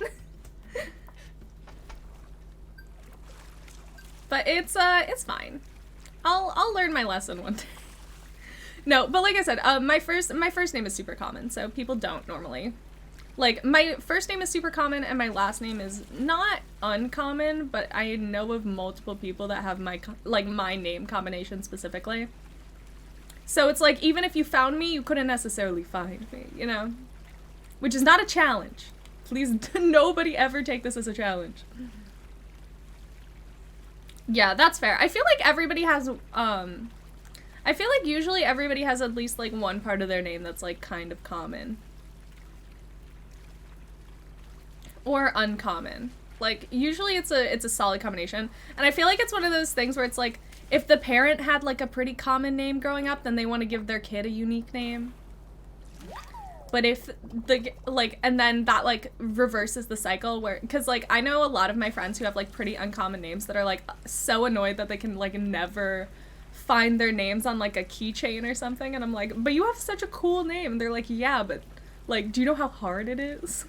But it's fine. I'll learn my lesson one day. No, but like I said, my first name is super common, so people don't normally. Like, my first name is super common and my last name is not uncommon, but I know of multiple people that have my name combination specifically. So it's like, even if you found me, you couldn't necessarily find me, you know? Which is not a challenge. Please, nobody ever take this as a challenge. Yeah, that's fair. I feel like everybody has, I feel like usually everybody has at least, like, one part of their name that's, like, kind of common. Or uncommon. Like, usually it's a solid combination. And I feel like it's one of those things where it's like, if the parent had, like, a pretty common name growing up, then they want to give their kid a unique name. But if and then that, like, reverses the cycle where, because, like, I know a lot of my friends who have, like, pretty uncommon names that are, like, so annoyed that they can, like, never find their names on, like, a keychain or something. And I'm like, but you have such a cool name. And they're like, yeah, but, like, do you know how hard it is?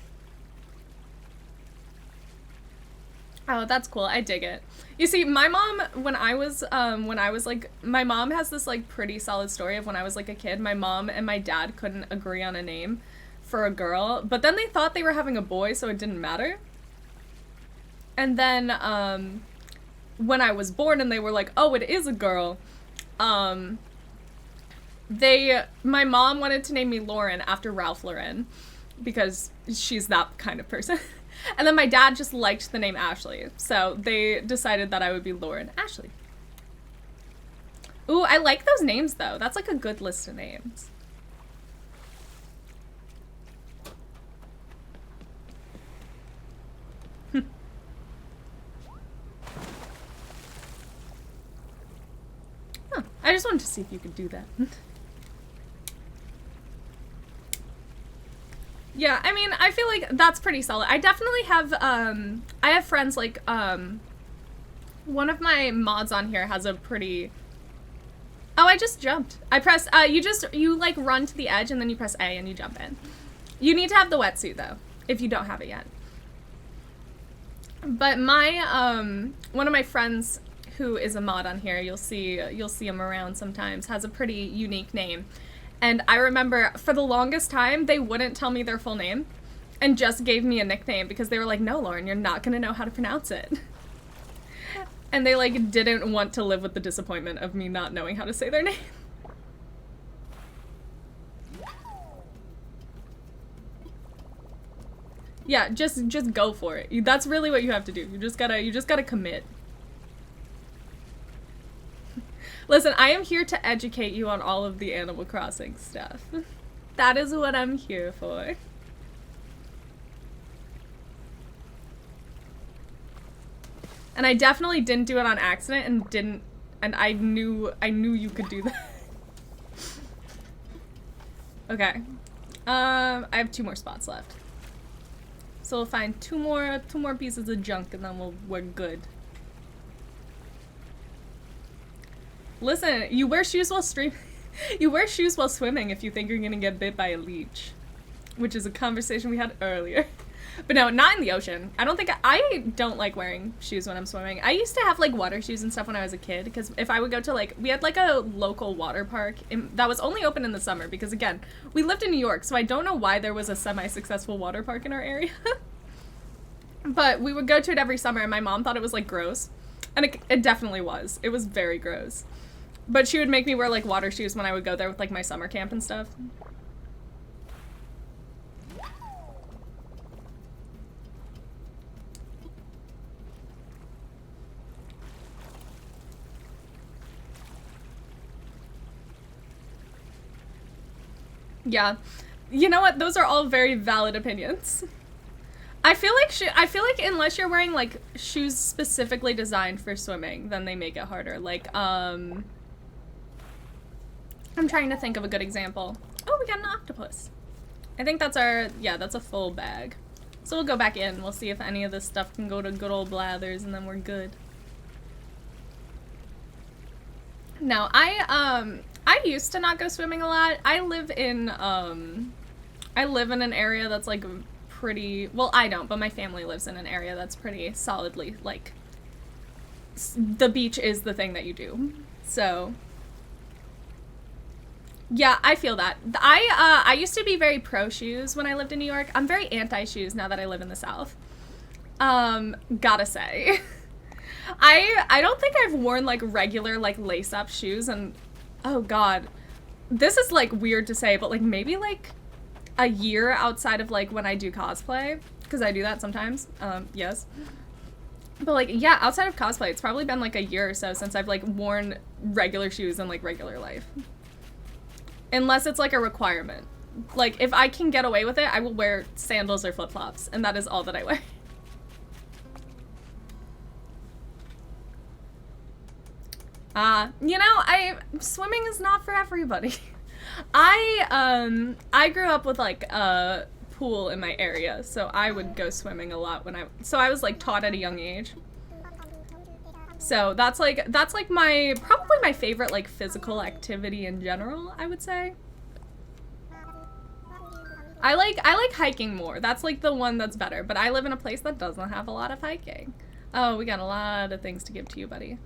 Oh, that's cool. I dig it. You see, my mom, when I was like, my mom has this, like, pretty solid story of when I was, like, a kid. My mom and my dad couldn't agree on a name for a girl, but then they thought they were having a boy, so it didn't matter. And then, when I was born and they were like, oh, it is a girl, my mom wanted to name me Lauren after Ralph Lauren, because she's that kind of person. And then my dad just liked the name Ashley, so they decided that I would be Lauren Ashley. Ooh, I like those names, though. That's, like, a good list of names. Huh. I just wanted to see if you could do that. Yeah, I mean, I feel like that's pretty solid. I definitely have, I have friends, like, one of my mods on here has a pretty... Oh, I just jumped. I press, you, like, run to the edge and then you press A and you jump in. You need to have the wetsuit, though, if you don't have it yet. But my, one of my friends who is a mod on here, you'll see him around sometimes, has a pretty unique name. And I remember, for the longest time, they wouldn't tell me their full name and just gave me a nickname because they were like, no, Lauren, you're not gonna know how to pronounce it. And they, like, didn't want to live with the disappointment of me not knowing how to say their name. Yeah, just go for it. That's really what you have to do. You just gotta commit. Listen, I am here to educate you on all of the Animal Crossing stuff. That is what I'm here for. And I definitely didn't do it on accident and I knew you could do that. Okay. I have 2 more spots left. So we'll find two more pieces of junk and then we're good. Listen, you wear shoes while swimming if you think you're gonna get bit by a leech. Which is a conversation we had earlier. But no, not in the ocean. I don't like wearing shoes when I'm swimming. I used to have, like, water shoes and stuff when I was a kid, because if I would go to, like, we had, like, a local water park that was only open in the summer, because, again, we lived in New York, so I don't know why there was a semi-successful water park in our area. But we would go to it every summer, and my mom thought it was, like, gross. And it definitely was. It was very gross. But she would make me wear, like, water shoes when I would go there with, like, my summer camp and stuff. Yeah. You know what? Those are all very valid opinions. I feel like unless you're wearing, like, shoes specifically designed for swimming, then they make it harder. Like, I'm trying to think of a good example. Oh, we got an octopus. I think that's that's a full bag. So we'll go back in. We'll see if any of this stuff can go to good old Blathers, and then we're good. No, I used to not go swimming a lot. I live in an area that's, like, pretty, well, I don't, but my family lives in an area that's pretty solidly, like, the beach is the thing that you do. So yeah, I feel that. I used to be very pro shoes when I lived in New York. I'm very anti shoes now that I live in the South. Gotta say. I don't think I've worn like regular like lace up shoes, and oh god, this is like weird to say, but like maybe like a year outside of like when I do cosplay, because I do that sometimes. Yes. But like, yeah, outside of cosplay, it's probably been like a year or so since I've like worn regular shoes in like regular life. Unless it's like a requirement. Like, if I can get away with it, I will wear sandals or flip-flops, and that is all that I wear. You know, swimming is not for everybody. I grew up with like a pool in my area, so I would go swimming a lot so I was like taught at a young age. So that's like probably my favorite like physical activity in general, I would say. I like hiking more. That's like the one that's better, but I live in a place that doesn't have a lot of hiking. Oh, we got a lot of things to give to you, buddy.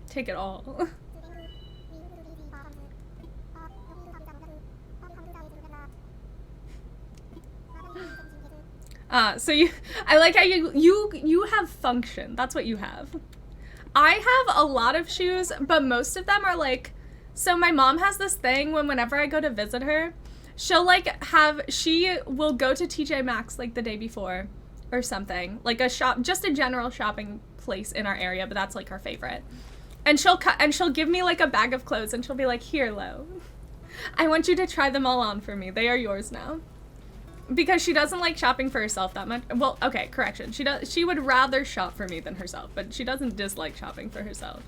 Take it all. I like how you have function. That's what you have. I have a lot of shoes, but most of them are like, so my mom has this thing whenever I go to visit her, she'll like she will go to TJ Maxx like the day before or something, like just a general shopping place in our area, but that's like her favorite. And she'll give me like a bag of clothes, and she'll be like, "Here, Lo, I want you to try them all on for me. They are yours now." Because she doesn't like shopping for herself that much. Well, okay, correction. She would rather shop for me than herself, but she doesn't dislike shopping for herself.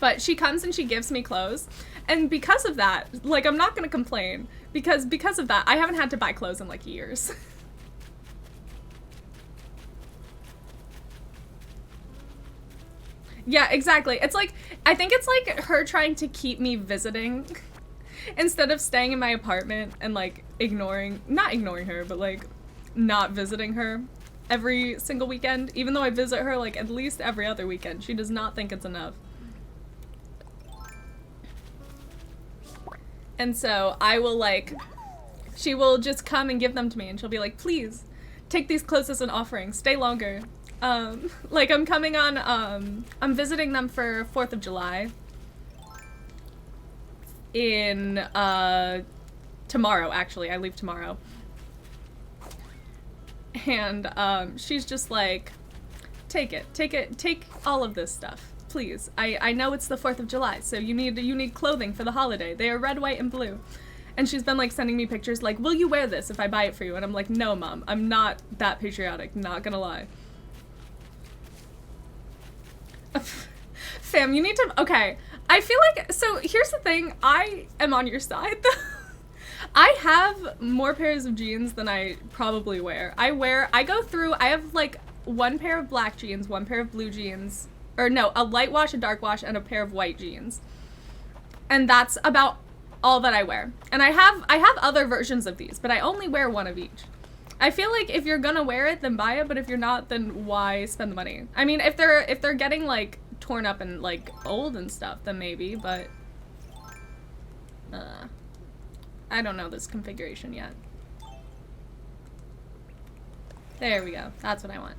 But she comes and she gives me clothes, and because of that, like, I'm not gonna complain, because of that, I haven't had to buy clothes in like years. Yeah, exactly. It's like, I think it's like her trying to keep me visiting instead of staying in my apartment and like not ignoring her, but like not visiting her every single weekend, even though I visit her like at least every other weekend. She does not think it's enough. And so I will like, she will just come and give them to me, and she'll be like, "Please take these clothes as an offering, stay longer." Like I'm coming on, I'm visiting them for 4th of July in, tomorrow, actually. I leave tomorrow. And, she's just like, take all of this stuff, please. I know it's the 4th of July, so you need clothing for the holiday. They are red, white, and blue. And she's been like sending me pictures like, "Will you wear this if I buy it for you?" And I'm like, "No, Mom, I'm not that patriotic, not gonna lie." Fam, you need to, okay, I feel like, so here's the thing, I am on your side, though. I have more pairs of jeans than I probably wear. I have like one pair of black jeans, one pair of blue jeans, or no, a light wash, a dark wash, and a pair of white jeans. And that's about all that I wear. And I have other versions of these, but I only wear one of each. I feel like if you're gonna wear it, then buy it, but if you're not, then why spend the money? I mean, if they're getting like torn up and like old and stuff, then maybe, but I don't know this configuration yet. There we go. That's what I want.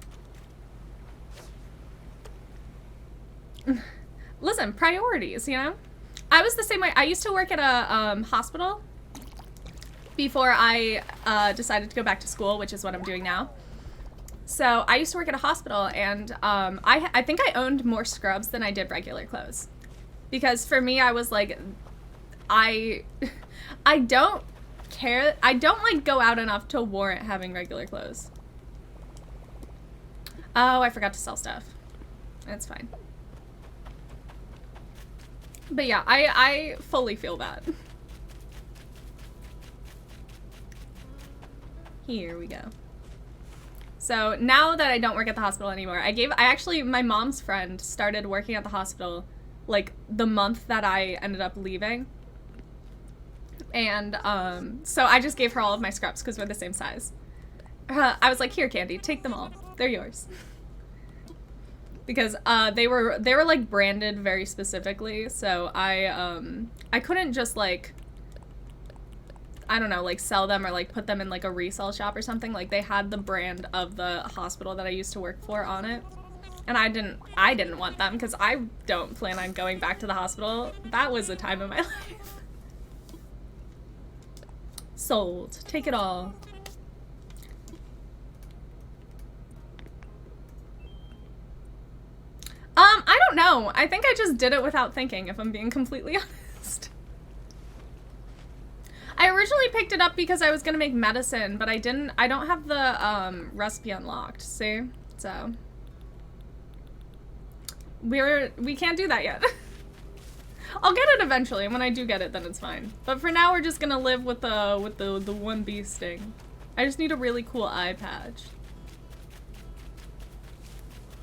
Listen, priorities, you know? I was the same way. I used to work at a hospital before I decided to go back to school, which is what I'm doing now. So I used to work at a hospital, and I think I owned more scrubs than I did regular clothes. Because for me, I was like, I don't care. I don't like go out enough to warrant having regular clothes. Oh, I forgot to sell stuff. That's fine. But yeah, I fully feel that. Here we go. So now that I don't work at the hospital anymore, my mom's friend started working at the hospital like the month that I ended up leaving. And so I just gave her all of my scrubs because we're the same size. I was like, "Here, Candy, take them all. They're yours." because they were like branded very specifically, so I couldn't just like, I don't know, like sell them or like put them in like a resale shop or something. Like they had the brand of the hospital that I used to work for on it. And I didn't want them because I don't plan on going back to the hospital. That was a time of my life. Sold. Take it all. I don't know. I think I just did it without thinking, if I'm being completely honest. I originally picked it up because I was gonna make medicine, but I don't have the recipe unlocked, see? So we can't do that yet. I'll get it eventually, and when I do get it, then it's fine. But for now, we're just gonna live with the one bee sting. I just need a really cool eye patch.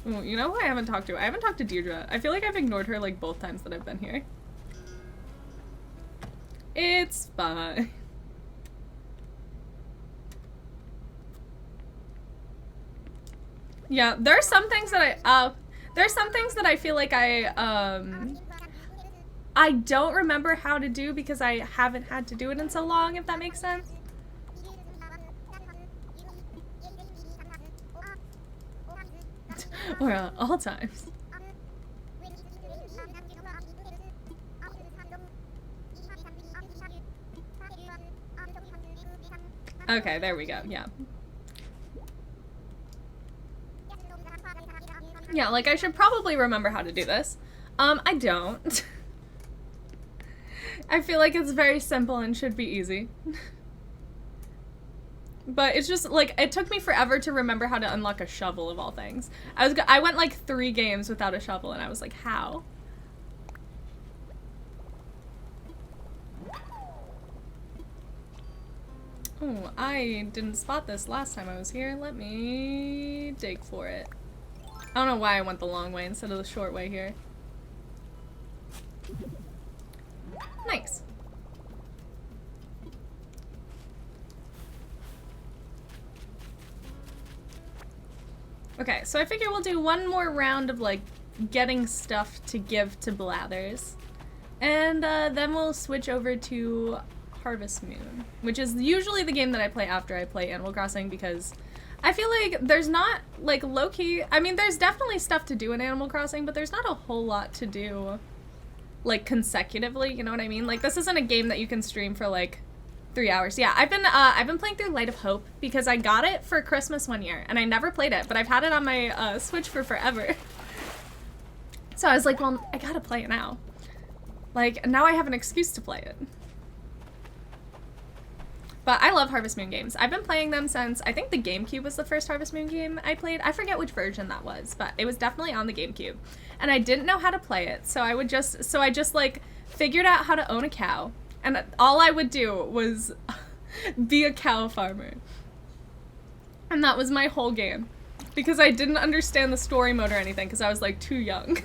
Ooh, you know who I haven't talked to? I haven't talked to Deirdre. I feel like I've ignored her like both times that I've been here. It's fine. Yeah, there are some things that I feel like I don't remember how to do because I haven't had to do it in so long, if that makes sense. Or all times. Okay, there we go, yeah. Yeah, like I should probably remember how to do this. I don't. I feel like it's very simple and should be easy. But it's just, like, it took me forever to remember how to unlock a shovel of all things. I went like 3 games without a shovel and I was like, how? Oh, I didn't spot this last time I was here. Let me dig for it. I don't know why I went the long way instead of the short way here. Nice. Okay, so I figure we'll do one more round of like getting stuff to give to Blathers. And then we'll switch over to Harvest Moon, which is usually the game that I play after I play Animal Crossing because I feel like there's not, like, low-key, I mean, there's definitely stuff to do in Animal Crossing, but there's not a whole lot to do, like, consecutively, you know what I mean? Like, this isn't a game that you can stream for, like, 3 hours. Yeah, I've been playing through Light of Hope because I got it for Christmas one year, and I never played it, but I've had it on my Switch for forever. So I was like, well, I gotta play it now. Like, now I have an excuse to play it. But I love Harvest Moon games. I've been playing them since, I think the GameCube was the first Harvest Moon game I played. I forget which version that was, but it was definitely on the GameCube. And I didn't know how to play it, so I just like figured out how to own a cow. And all I would do was be a cow farmer. And that was my whole game. Because I didn't understand the story mode or anything, because I was like too young.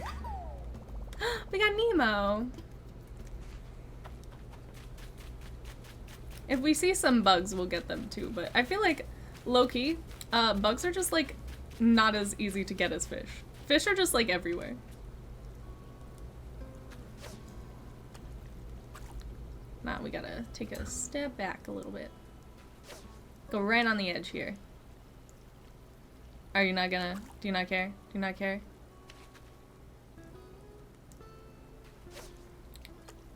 We got Nemo. If we see some bugs, we'll get them too, but I feel like, low-key, bugs are just, like, not as easy to get as fish. Fish are just, like, everywhere. Nah, we gotta take a step back a little bit. Go right on the edge here. Are you not gonna, do you not care? Do you not care?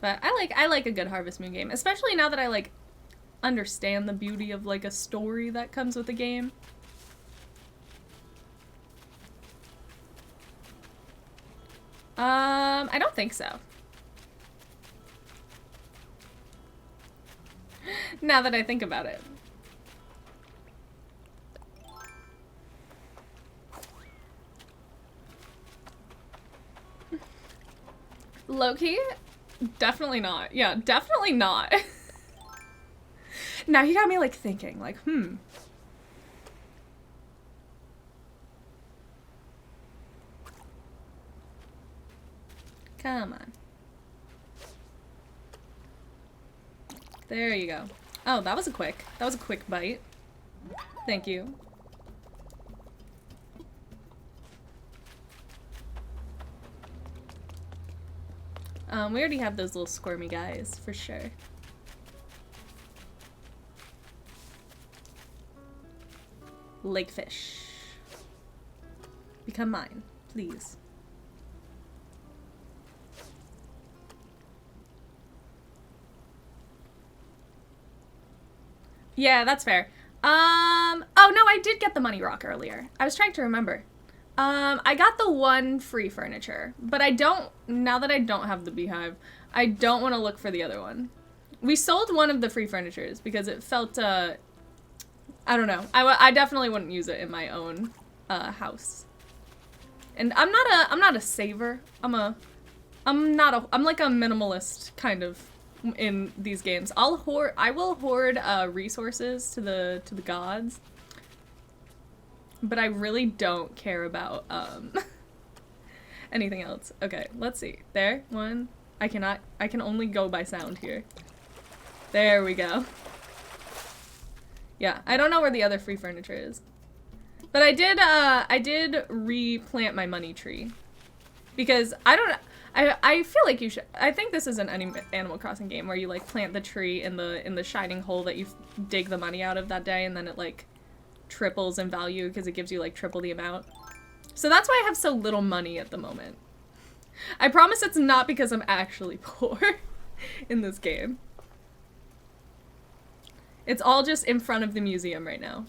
But I like a good Harvest Moon game, especially now that I, like, understand the beauty of like a story that comes with a game. I don't think so. Now that I think about it. Low-key? Definitely not. Yeah, definitely not. Now you got me like thinking, like, Come on. There you go. Oh, that was a quick bite. Thank you. We already have those little squirmy guys, for sure. Lakefish. Become mine, please. Yeah, that's fair. Oh no, I did get the money rock earlier. I was trying to remember. I got the one free furniture, but I don't, now that I don't have the beehive, I don't want to look for the other one. We sold one of the free furnitures because it felt, I don't know. I definitely wouldn't use it in my own, house. And I'm not a saver. I'm like a minimalist kind of in these games. I will hoard resources to the gods, but I really don't care about anything else. Okay, let's see. There, one. I can only go by sound here. There we go. Yeah, I don't know where the other free furniture is. But I did replant my money tree. Because I feel like you should. I think this is an Animal Crossing game where you like plant the tree in the shining hole that you dig the money out of that day, and then it like triples in value because it gives you like triple the amount. So that's why I have so little money at the moment. I promise it's not because I'm actually poor in this game. It's all just in front of the museum right now.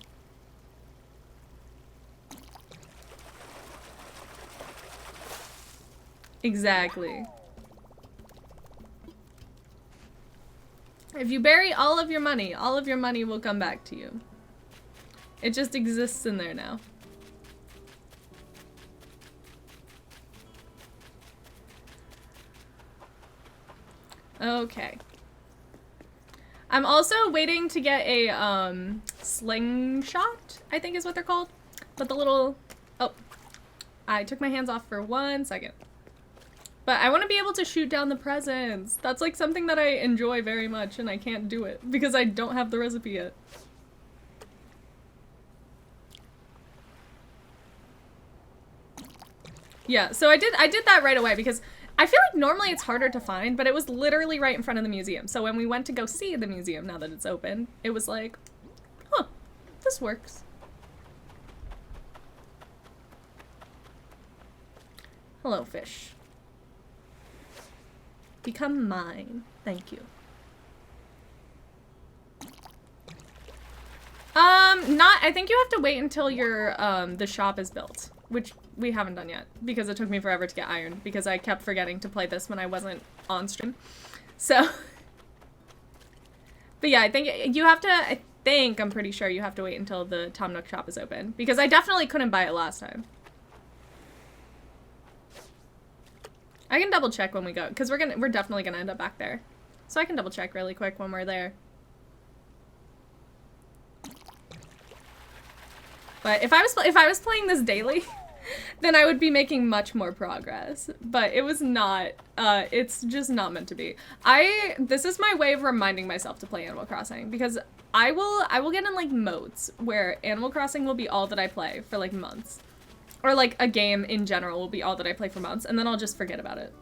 Exactly. If you bury all of your money will come back to you. It just exists in there now. Okay. I'm also waiting to get a slingshot, I think is what they're called. But the little, oh, I took my hands off for 1 second. But I want to be able to shoot down the presents. That's like something that I enjoy very much, and I can't do it because I don't have the recipe yet. Yeah, so I did that right away because I feel like normally it's harder to find, but it was literally right in front of the museum. So when we went to go see the museum, now that it's open, it was like, huh, this works. Hello, fish. Become mine. Thank you. I think you have to wait until your, the shop is built, which we haven't done yet, because it took me forever to get iron, because I kept forgetting to play this when I wasn't on stream. So, but yeah, I think you have to, I'm pretty sure you have to wait until the Tom Nook shop is open, because I definitely couldn't buy it last time. I can double check when we go, because we're definitely gonna end up back there. So I can double check really quick when we're there. But if I was playing this daily, then I would be making much more progress. But it was not, it's just not meant to be. This is my way of reminding myself to play Animal Crossing, because I will get in like modes where Animal Crossing will be all that I play for like months. Or like a game in general will be all that I play for months, and then I'll just forget about it.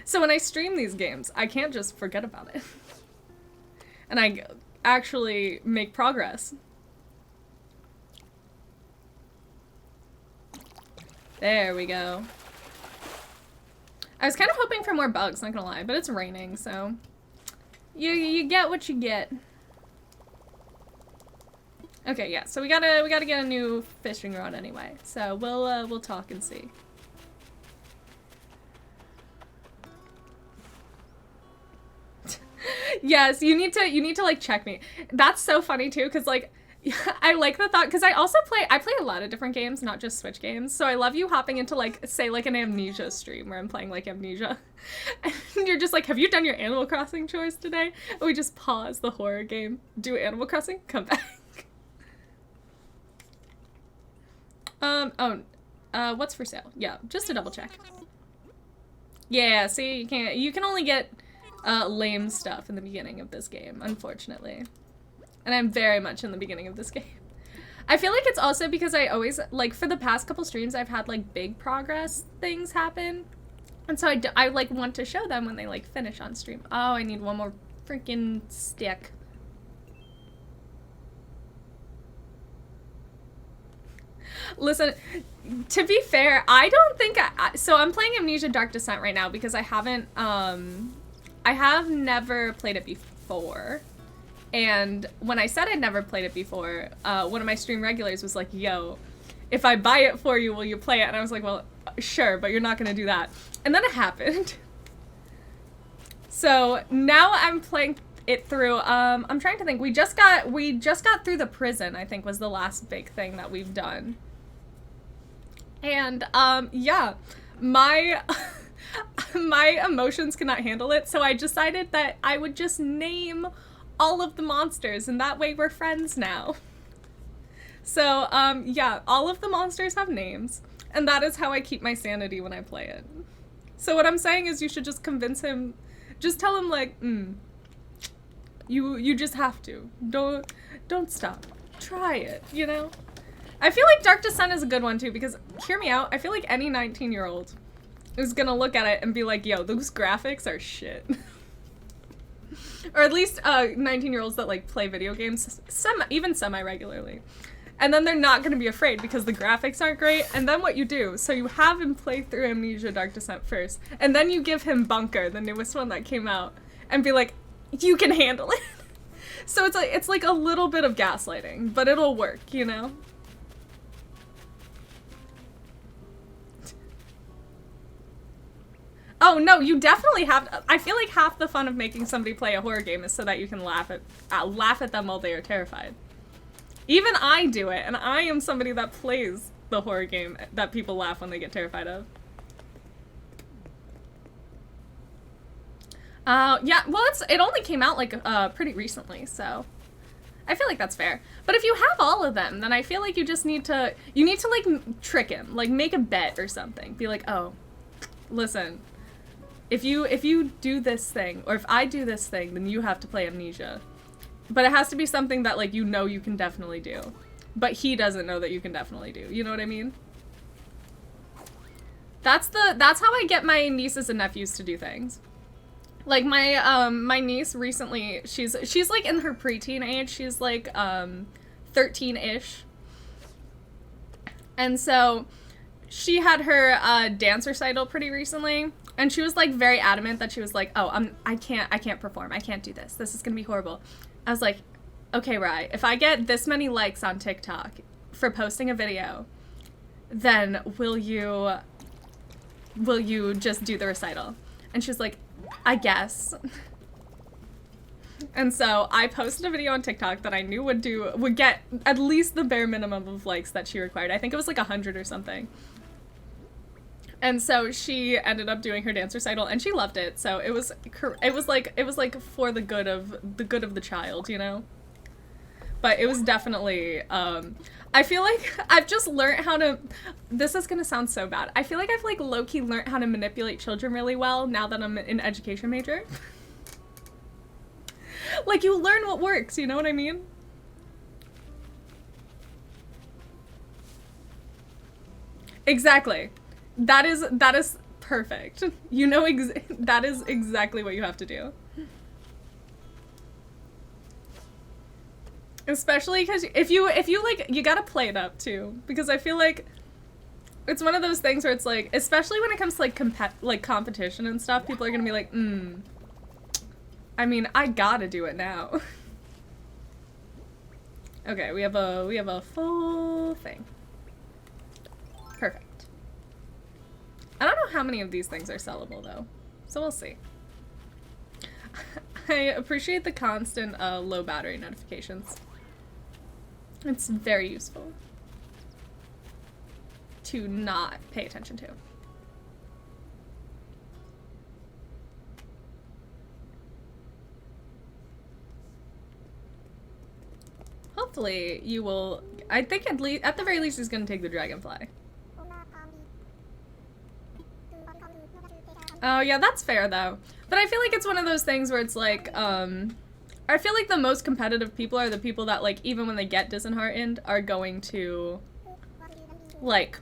So when I stream these games, I can't just forget about it. And I actually make progress. There we go. I was kind of hoping for more bugs, not gonna lie, but it's raining, so you get what you get. Okay, yeah, so we gotta get a new fishing rod anyway. So we'll talk and see. Yes, you need to like check me. That's so funny too, because like I like the thought, because I play a lot of different games, not just Switch games. So I love you hopping into like, say like an Amnesia stream where I'm playing like Amnesia. And you're just like, have you done your Animal Crossing chores today? And we just pause the horror game, do Animal Crossing, come back. What's for sale? Yeah, just to double check. Yeah, see, you can only get lame stuff in the beginning of this game, unfortunately. And I'm very much in the beginning of this game. I feel like it's also because I always, like, for the past couple streams, I've had, like, big progress things happen. And so I like want to show them when they like finish on stream. Oh, I need one more freaking stick. Listen, to be fair, I don't think so I'm playing Amnesia Dark Descent right now because I have never played it before. And when I said I'd never played it before, one of my stream regulars was like, yo, if I buy it for you, will you play it? And I was like, well, sure, but you're not gonna do that. And then it happened. So now I'm playing it through. I'm trying to think. We just got through the prison, I think was the last big thing that we've done. And yeah, my my emotions cannot handle it, so I decided that I would just name all of the monsters, and that way we're friends now. So yeah, all of the monsters have names, and that is how I keep my sanity when I play it. So what I'm saying is you should just convince him, just tell him like, you just have to. Don't stop. Try it, you know? I feel like Dark Descent is a good one too, because, hear me out, I feel like any 19-year-old is gonna look at it and be like, yo, those graphics are shit. Or at least 19-year-olds that like play video games, even semi-regularly. And then they're not gonna be afraid because the graphics aren't great, and then what you do, so you have him play through Amnesia Dark Descent first, and then you give him Bunker, the newest one that came out, and be like, you can handle it. So it's like a little bit of gaslighting, but it'll work, you know? Oh no, you definitely have. I feel like half the fun of making somebody play a horror game is so that you can laugh at them while they are terrified. Even I do it, and I am somebody that plays the horror game that people laugh when they get terrified of. Yeah, well, it only came out like pretty recently, so I feel like that's fair. But if you have all of them, then I feel like you just need to like trick him, like make a bet or something. Be like, oh, listen. If you do this thing, or if I do this thing, then you have to play Amnesia. But it has to be something that, like, you know you can definitely do. But he doesn't know that you can definitely do. You know what I mean? That's how I get my nieces and nephews to do things. Like, my niece recently, she's like in her preteen age. She's like 13-ish. And so she had her dance recital pretty recently. And she was like very adamant that she was like, oh, I can't perform. I can't do this. This is gonna be horrible. I was like, okay, Rye, if I get this many likes on TikTok for posting a video, then will you just do the recital? And she was like, I guess. And so I posted a video on TikTok that I knew would get at least the bare minimum of likes that she required. I think it was like 100 or something. And so she ended up doing her dance recital, and she loved it. So it was like for the good of the child, you know. But it was definitely. I feel like I've just learned how to. This is gonna sound so bad. I feel like I've like low-key learned how to manipulate children really well now that I'm an education major. Like you learn what works. You know what I mean? Exactly. That is perfect. You know, that is exactly what you have to do. Especially because if you like, you gotta play it up too, because I feel like it's one of those things where it's like, especially when it comes to like competition and stuff, people are gonna be like, I mean, I gotta do it now. Okay, we have a full thing. Perfect. I don't know how many of these things are sellable, though, so we'll see. I appreciate the constant low battery notifications. It's very useful to not pay attention to. Hopefully you will. I think at the very least he's gonna take the dragonfly. Oh, yeah, that's fair, though. But I feel like it's one of those things where it's like, I feel like the most competitive people are the people that, like, even when they get disheartened, are going to, like,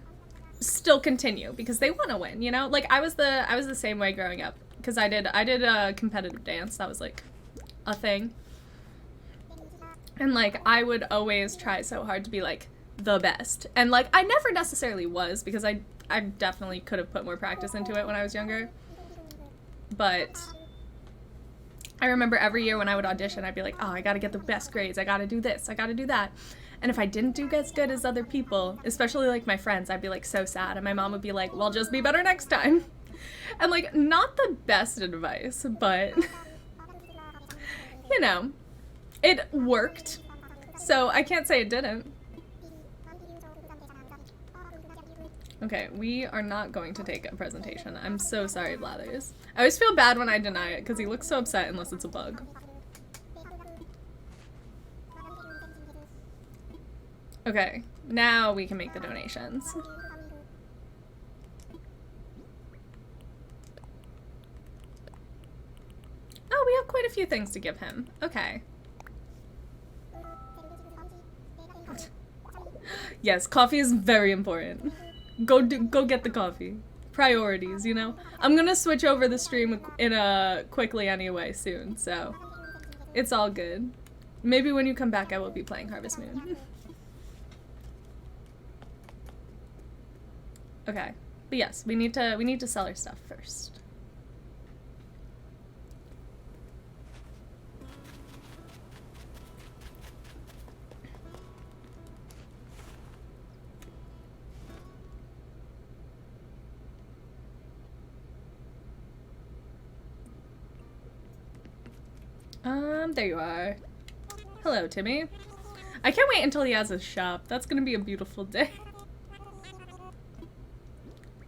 still continue because they want to win, you know? Like I was the same way growing up because I did a competitive dance. That was like a thing. And like I would always try so hard to be like the best. And like I never necessarily was because I definitely could have put more practice into it when I was younger. But I remember every year when I would audition, I'd be like, oh, I gotta get the best grades. I gotta do this. I gotta do that. And if I didn't do as good as other people, especially like my friends, I'd be like so sad. And my mom would be like, well, just be better next time. And like, not the best advice, but you know, it worked. So I can't say it didn't. Okay, we are not going to take a presentation. I'm so sorry, Blathers. I always feel bad when I deny it because he looks so upset unless it's a bug. Okay, now we can make the donations. Oh, we have quite a few things to give him. Okay. Yes, coffee is very important. Go get the coffee. Priorities, you know? I'm gonna switch over the stream quickly anyway soon, so it's all good. Maybe when you come back I will be playing Harvest Moon. Okay. But yes, we need to sell our stuff first. There you are. Hello, Timmy. I can't wait until he has his shop. That's gonna be a beautiful day.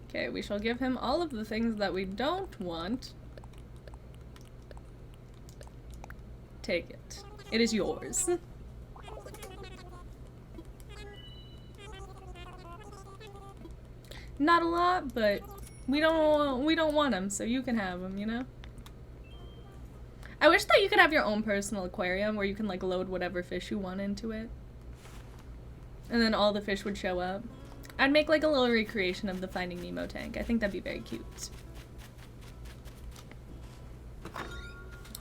Okay, we shall give him all of the things that we don't want. Take it. It is yours. Not a lot, but we don't want them, so you can have them, you know? I wish that you could have your own personal aquarium where you can like load whatever fish you want into it. And then all the fish would show up. I'd make like a little recreation of the Finding Nemo tank. I think that'd be very cute.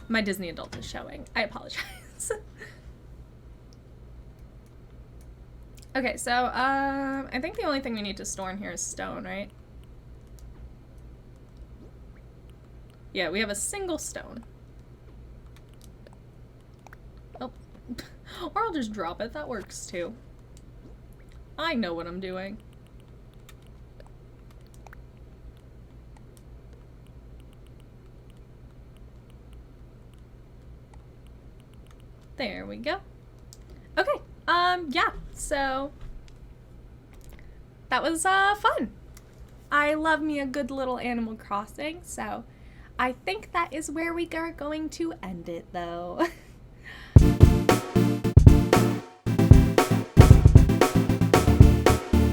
My Disney adult is showing. I apologize. Okay, so I think the only thing we need to store in here is stone, right? Yeah, we have a single stone. Oh. Or I'll just drop it. That works too. I know what I'm doing. There we go. Okay, yeah, so that was fun. I love me a good little Animal Crossing, so I think that is where we are going to end it though.